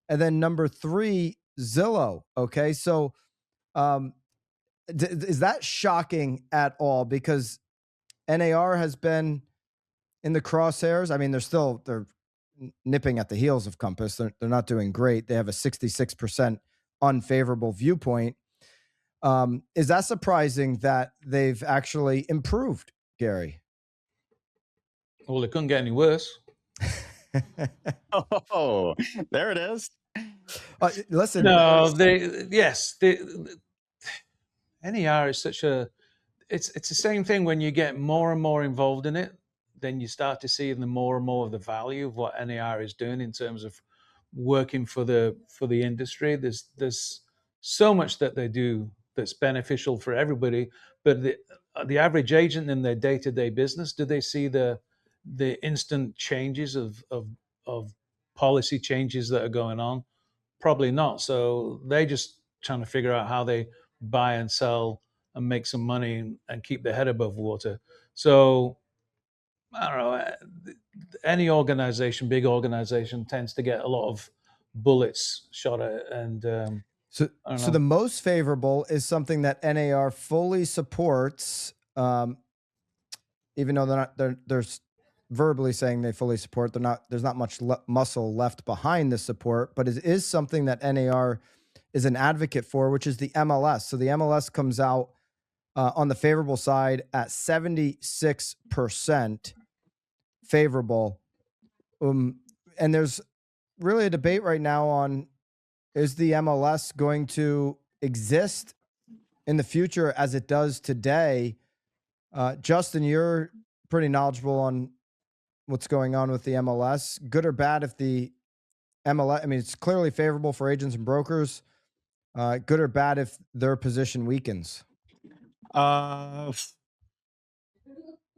And then number 3, Zillow. Okay. So, is that shocking at all? Because NAR has been in the crosshairs. I mean, they're nipping at the heels of Compass. They're not doing great. They have a 66% unfavorable viewpoint. Is that surprising that they've actually improved, Gary? Well, it couldn't get any worse. Oh, there it is. Listen. No, NAR is such it's the same thing. When you get more and more involved in it, then you start to see the more and more of the value of what NAR is doing in terms of working for the industry. There's so much that they do that's beneficial for everybody, but the average agent in their day-to-day business, do they see the instant changes of policy changes that are going on? Probably not. So they just trying to figure out how they buy and sell and make some money and keep their head above water. So I don't know. Any organization, big organization, tends to get a lot of bullets shot at. And so the most favorable is something that NAR fully supports, even though they're verbally saying they fully support. There's not much muscle left behind the support, but it is something that NAR is an advocate for, which is the MLS. So the MLS comes out on the favorable side at 76% favorable. And there's really a debate right now on, is the MLS going to exist in the future as it does today? Justin, you're pretty knowledgeable on what's going on with the MLS. Good or bad if the MLS, I mean, it's clearly favorable for agents and brokers. Good or bad if their position weakens?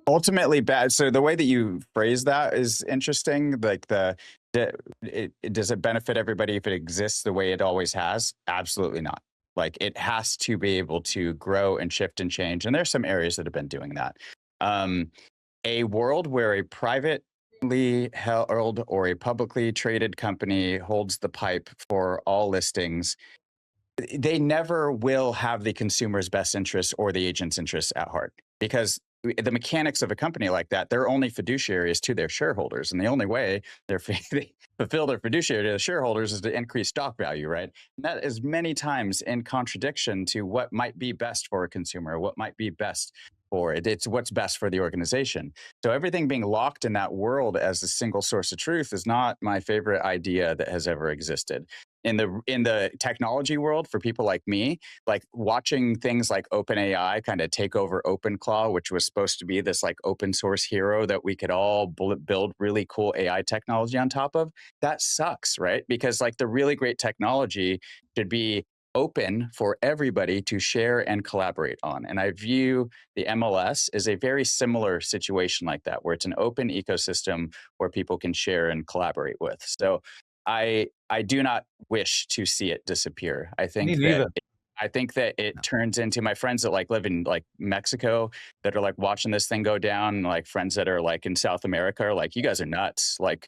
Ultimately bad. So the way that you phrase that is interesting. Like does it benefit everybody if it exists the way it always has? Absolutely not. Like it has to be able to grow and shift and change. And there's some areas that have been doing that. A world where a privately held or a publicly traded company holds the pipe for all listings, they never will have the consumer's best interests or the agent's interests at heart, because the mechanics of a company like that, their only fiduciary is to their shareholders. And the only way they fulfill their fiduciary to the shareholders is to increase stock value, right? And that is many times in contradiction to what might be best for a consumer, what might be best for it. It's what's best for the organization. So everything being locked in that world as a single source of truth is not my favorite idea that has ever existed. In the technology world, for people like me, like watching things like OpenAI kind of take over OpenClaw, which was supposed to be this like open source hero that we could all build really cool AI technology on top of, that sucks, right? Because like the really great technology should be open for everybody to share and collaborate on. And I view the MLS as a very similar situation like that, where it's an open ecosystem where people can share and collaborate with. So I do not wish to see it disappear. Me neither. I think that it turns into my friends that like live in like Mexico that are like watching this thing go down, and like friends that are like in South America are like, you guys are nuts. Like,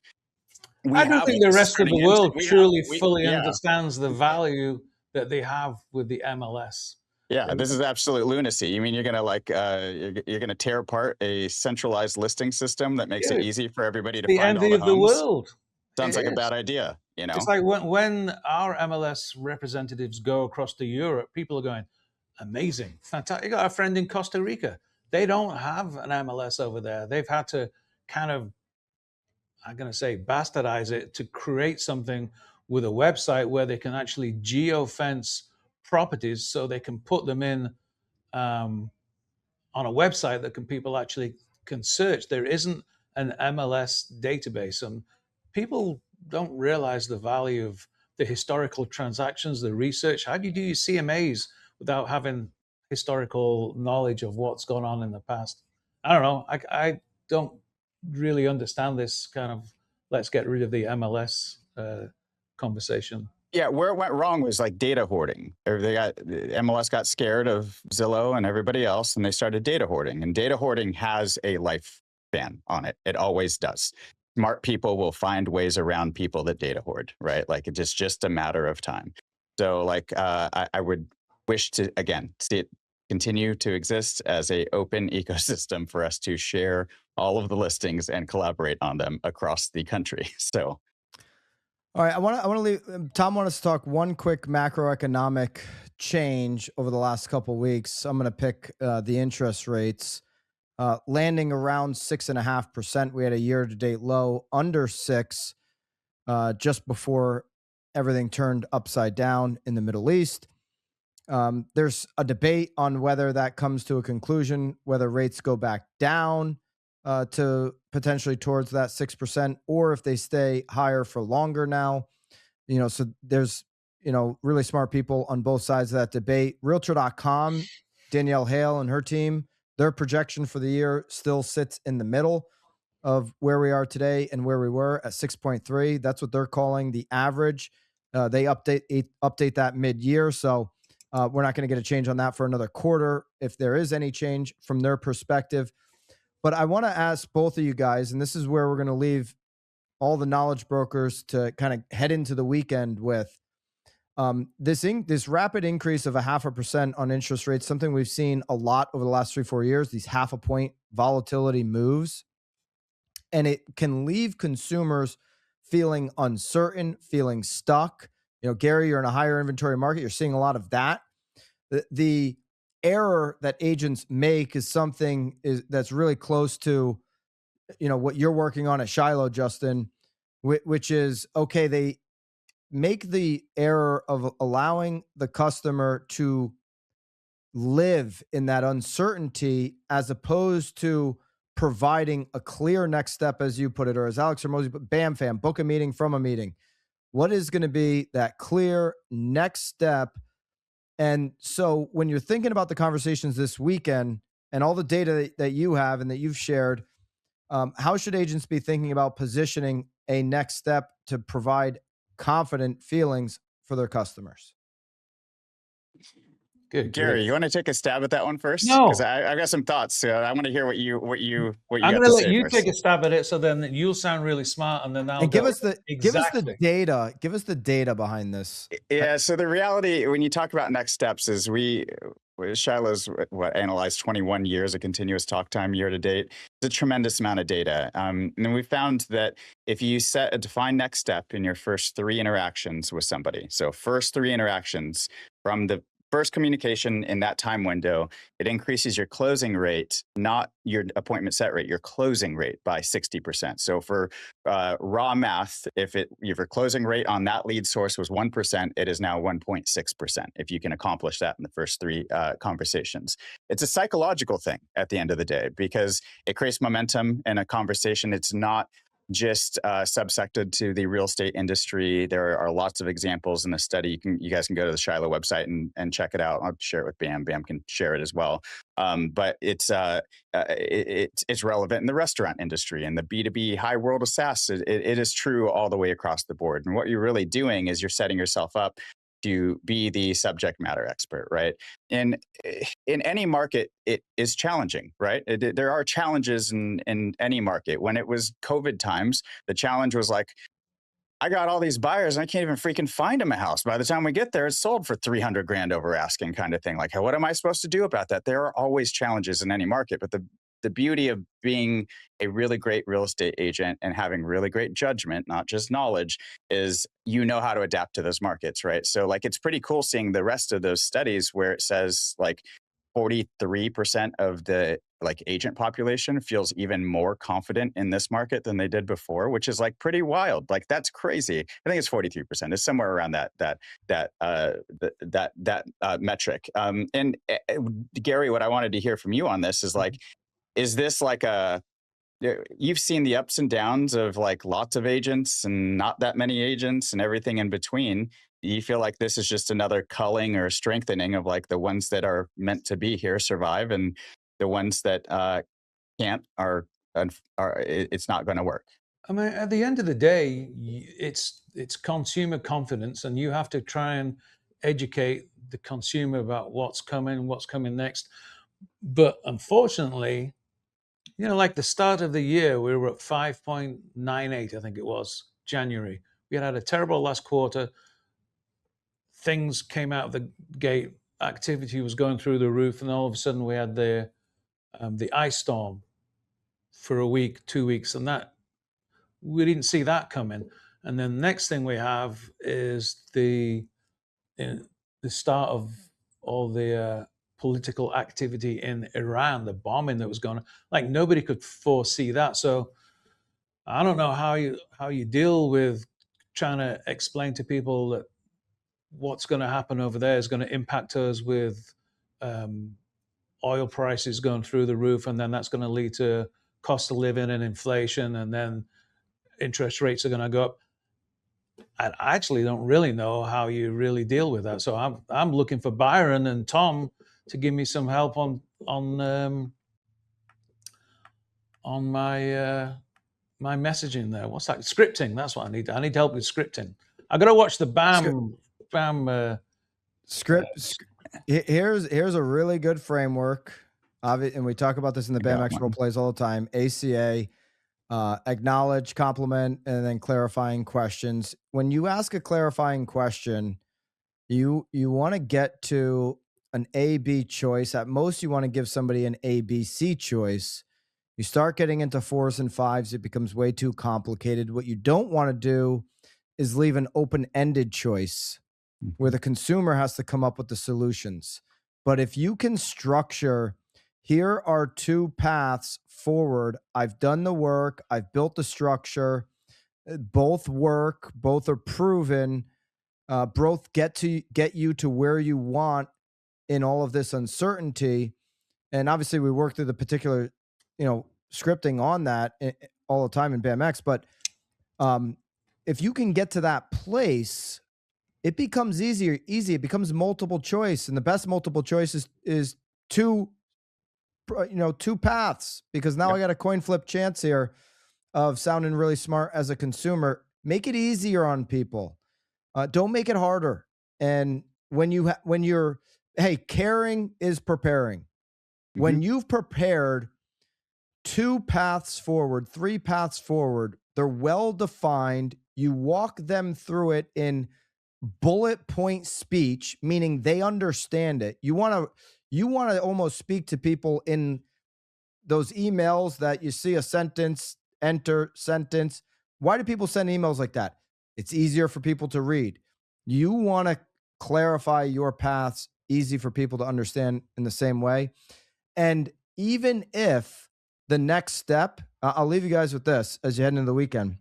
I don't think the rest of the world truly fully yeah. understands the value that they have with the MLS. Yeah, this is absolute lunacy. You mean you're gonna like you're gonna tear apart a centralized listing system that makes it easy for everybody to The find all envy the of the homes? world. Sounds It like a is. bad idea, you know? It's like when our MLS representatives go across to Europe, people are going, amazing, fantastic. You got a friend in Costa Rica. They don't have an MLS over there. They've had to kind of, I'm going to say, bastardize it to create something with a website where they can actually geofence properties so they can put them in on a website that people actually can search. There isn't an MLS database, and people don't realize the value of the historical transactions, the research. How do you do your CMAs without having historical knowledge of what's gone on in the past? I don't know. I don't really understand this kind of let's get rid of the MLS conversation. Yeah, where it went wrong was like data hoarding. MLS got scared of Zillow and everybody else, and they started data hoarding. And data hoarding has a lifespan on it. It always does. Smart people will find ways around people that data hoard, right? Like it's just a matter of time. So like I would wish to, again, see it continue to exist as a open ecosystem for us to share all of the listings and collaborate on them across the country. So. All right, I want to leave. Tom wants to talk one quick macroeconomic change over the last couple of weeks. I'm going to pick the interest rates landing around 6.5%. We had a year-to-date low under 6 just before everything turned upside down in the Middle East. There's a debate on whether that comes to a conclusion, whether rates go back down to potentially towards that 6%, or if they stay higher for longer now. You know, so there's, really smart people on both sides of that debate. Realtor.com, Danielle Hale and her team, their projection for the year still sits in the middle of where we are today and where we were at 6.3. That's what they're calling the average. They update that mid-year. So we're not going to get a change on that for another quarter, if there is any change from their perspective. But I want to ask both of you guys, and this is where we're going to leave all the knowledge brokers to kind of head into the weekend with. This rapid increase of 0.5% on interest rates, something we've seen a lot over the last 3-4 years, these 0.5 point volatility moves. And it can leave consumers feeling uncertain, feeling stuck. Gary, you're in a higher inventory market. You're seeing a lot of that. The error that agents make is something that's really close to, what you're working on at Shiloh, Justin, which is, okay, they make the error of allowing the customer to live in that uncertainty as opposed to providing a clear next step, as you put it, or as Alex Hormozi put, bam, fam, book a meeting from a meeting. What is going to be that clear next step? And so when you're thinking about the conversations this weekend and all the data that you have and that you've shared, how should agents be thinking about positioning a next step to provide confident feelings for their customers? Good, Gary, you want to take a stab at that one first? No, because I've got some thoughts. So I want to hear what you I'm going to let you take a stab at it, so then you'll sound really smart, and then I'll give us the data. Give us the data behind this. Yeah. So the reality, when you talk about next steps, is Shiloh's analyzed 21 years of continuous talk time year to date. It's a tremendous amount of data. And we found that if you set a defined next step in your first 3 interactions with somebody, so first 3 interactions from the first communication in that time window, it increases your closing rate, not your appointment set rate, your closing rate by 60%. So for raw math, if your closing rate on that lead source was 1%, it is now 1.6% if you can accomplish that in the first 3 conversations. It's a psychological thing at the end of the day because it creates momentum in a conversation. It's not just subsected to the real estate industry. There are lots of examples in the study. You guys can go to the Shiloh website and check it out. I'll share it with Bam. Bam can share it as well. But it's relevant in the restaurant industry and the B2B high world of SaaS. It is true all the way across the board. And what you're really doing is you're setting yourself up to be the subject matter expert, right? And in any market, it is challenging, right? There are challenges in any market. When it was COVID times, the challenge was like, I got all these buyers and I can't even freaking find them a house. By the time we get there, it's sold for 300 grand over asking, kind of thing. Like, what am I supposed to do about that? There are always challenges in any market, but the beauty of being a really great real estate agent and having really great judgment, not just knowledge, is you know how to adapt to those markets, right? So like, it's pretty cool seeing the rest of those studies where it says like 43% of the like agent population feels even more confident in this market than they did before, which is like pretty wild. Like, that's crazy. I think it's 43%. It's somewhere around that metric. And Gary, what I wanted to hear from you on this is like, is this like you've seen the ups and downs of like lots of agents and not that many agents and everything in between. Do you feel like this is just another culling or strengthening of like the ones that are meant to be here survive, and the ones that can't are it's not going to work? I mean, at the end of the day, it's consumer confidence, and you have to try and educate the consumer about what's coming next. But unfortunately, you know, like the start of the year, we were at 5.98, I think it was January. We had a terrible last quarter. Things came out of the gate. Activity was going through the roof, and all of a sudden we had the ice storm for a week, 2 weeks, and that we didn't see that coming. And then the next thing we have is the start of all the political activity in Iran, the bombing that was going on. Like, nobody could foresee that. So I don't know how you deal with trying to explain to people that what's going to happen over there is going to impact us with oil prices going through the roof, and then that's going to lead to cost of living and inflation, and then interest rates are going to go up. I actually don't really know how you really deal with that. So I'm looking for Byron and Tom to give me some help on my my messaging there. What's that? Scripting. That's what I need. I need help with scripting. I got to watch the BAM script. Here's a really good framework. And we talk about this in the BAM X role plays all the time. ACA, acknowledge, compliment, and then clarifying questions. When you ask a clarifying question, you want to get to an A-B choice. At most, you want to give somebody an A-B-C choice. You start getting into 4s and 5s, it becomes way too complicated. What you don't want to do is leave an open-ended choice where the consumer has to come up with the solutions. But if you can structure, here are 2 paths forward. I've done the work. I've built the structure. Both work. Both are proven. Both get you to where you want in all of this uncertainty. And obviously, we work through the particular, scripting on that all the time in BAMX. But if you can get to that place, it becomes easy. It becomes multiple choice, and the best multiple choice is 2 paths, because now I got a coin flip chance here of sounding really smart as a consumer. Make it easier on people. Don't make it harder. And when you're caring is preparing. When you've prepared 2 paths forward, 3 paths forward, they're well defined. You walk them through it in bullet point speech, meaning they understand it. You want to almost speak to people in those emails that you see a sentence, enter sentence. Why do people send emails like that? It's easier for people to read. You want to clarify your paths, easy for people to understand in the same way. And even if the next step, I'll leave you guys with this as you head into the weekend.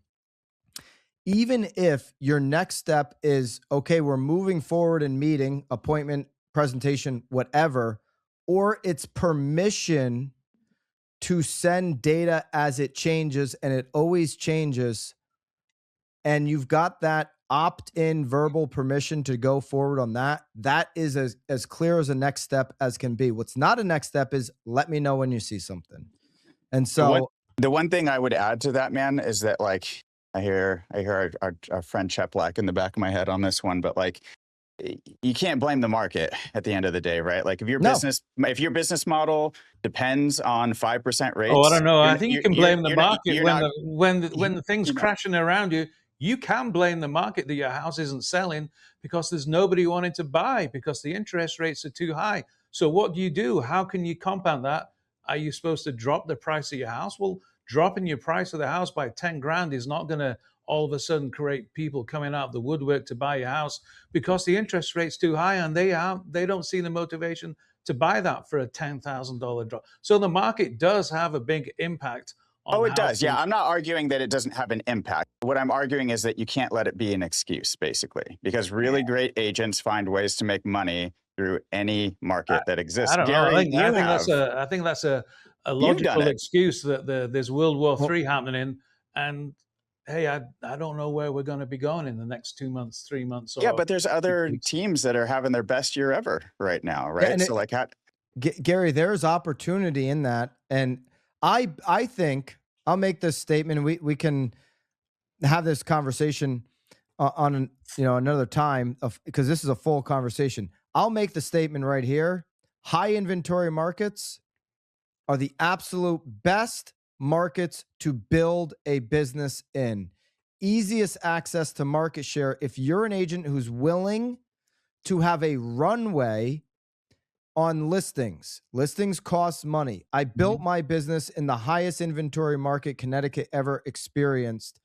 Even if your next step is, okay, we're moving forward in meeting, appointment, presentation, whatever, or it's permission to send data as it changes, and it always changes. And you've got that opt-in verbal permission to go forward on that. That is as clear as a next step as can be. What's not a next step is let me know when you see something. And so the one thing I would add to that, man, is that like I hear our friend Chet Black in the back of my head on this one, but like you can't blame the market at the end of the day, right? Like if your business model depends on 5% rates. Oh, I don't know. I think you can blame the market when the thing's crashing around you. You can blame the market that your house isn't selling because there's nobody wanting to buy because the interest rates are too high. So what do? How can you compound that? Are you supposed to drop the price of your house? Well, dropping your price of the house by 10 grand is not going to all of a sudden create people coming out of the woodwork to buy your house because the interest rate's too high and they don't see the motivation to buy that for a $10,000 drop. So the market does have a big impact. Oh, it does. Yeah, I'm not arguing that it doesn't have an impact. What I'm arguing is that you can't let it be an excuse, basically, because really great agents find ways to make money through any market that exists. I don't know. I think that's a logical excuse that there's World War III happening, and hey, I don't know where we're going to be going in the next 2 months, 3 months. Yeah, but there's other teams that are having their best year ever right now, right? Yeah, so Gary, there's opportunity in that, and I think I'll make this statement, and we can have this conversation on another time because this is a full conversation. I'll make the statement right here. High inventory markets are the absolute best markets to build a business in. Easiest access to market share if you're an agent who's willing to have a runway on listings. Listings cost money. I built my business in the highest inventory market Connecticut ever experienced.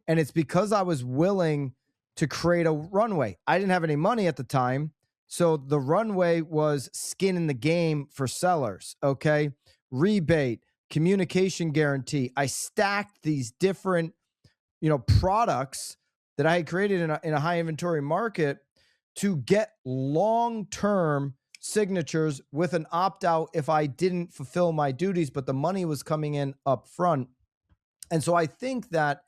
And it's because I was willing to create a runway. I didn't have any money at the time. So the runway was skin in the game for sellers. Okay. Rebate, communication guarantee. I stacked these different, products that I had created in a high inventory market to get long-term signatures with an opt-out if I didn't fulfill my duties, but the money was coming in up front. And so I think that,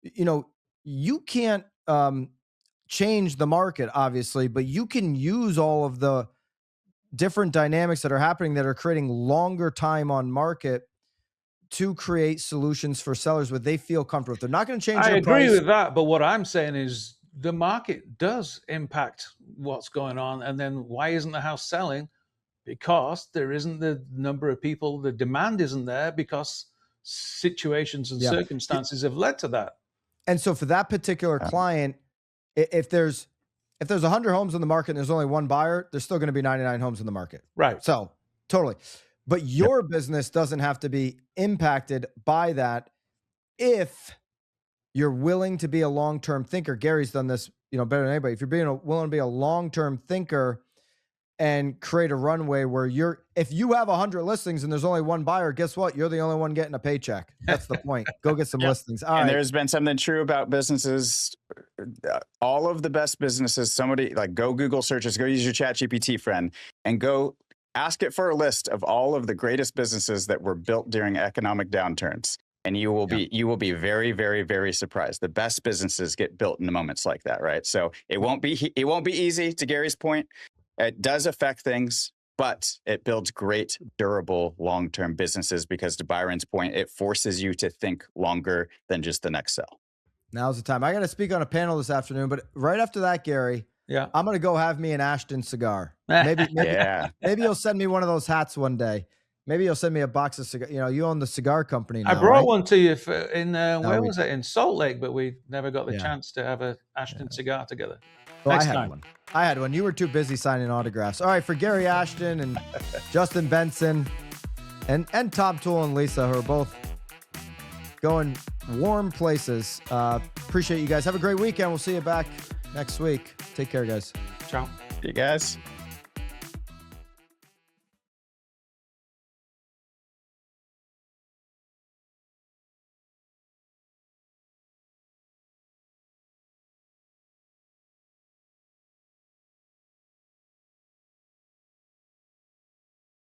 you can't change the market, obviously, but you can use all of the different dynamics that are happening that are creating longer time on market to create solutions for sellers where they feel comfortable. They're not going to change. I agree with that. But what I'm saying is the market does impact what's going on. And then why isn't the house selling? Because there isn't the number of people, the demand isn't there because situations and circumstances have led to that. And so for that particular client, if there's 100 homes in the market and there's only one buyer, there's still going to be 99 homes in the market. Right. So totally. But your business doesn't have to be impacted by that if you're willing to be a long-term thinker. Gary's done this, better than anybody. If you're willing to be a long-term thinker and create a runway where if you have 100 listings and there's only one buyer, guess what? You're the only one getting a paycheck. That's the point. Go get some listings. All right. There's been something true about businesses. All of the best businesses, go Google searches, go use your ChatGPT friend and go ask it for a list of all of the greatest businesses that were built during economic downturns. And you will be very, very, very surprised. The best businesses get built in moments like that, right? So it won't be easy, to Gary's point. It does affect things, but it builds great, durable, long-term businesses because, to Byron's point, it forces you to think longer than just the next sell. Now's the time. I got to speak on a panel this afternoon, but right after that, Gary, I'm going to go have me an Ashton cigar. Maybe you'll send me one of those hats one day. Maybe you'll send me a box of cigars. You own the cigar company now, I brought right? one to you where was it? In Salt Lake, but we never got the chance to have a Ashton cigar together. Well, I had one. You were too busy signing autographs. All right, for Gary Ashton and Justin Benson and Tom Toole and Lisa, who are both going warm places. Appreciate you guys. Have a great weekend. We'll see you back next week. Take care, guys. Ciao. See you guys.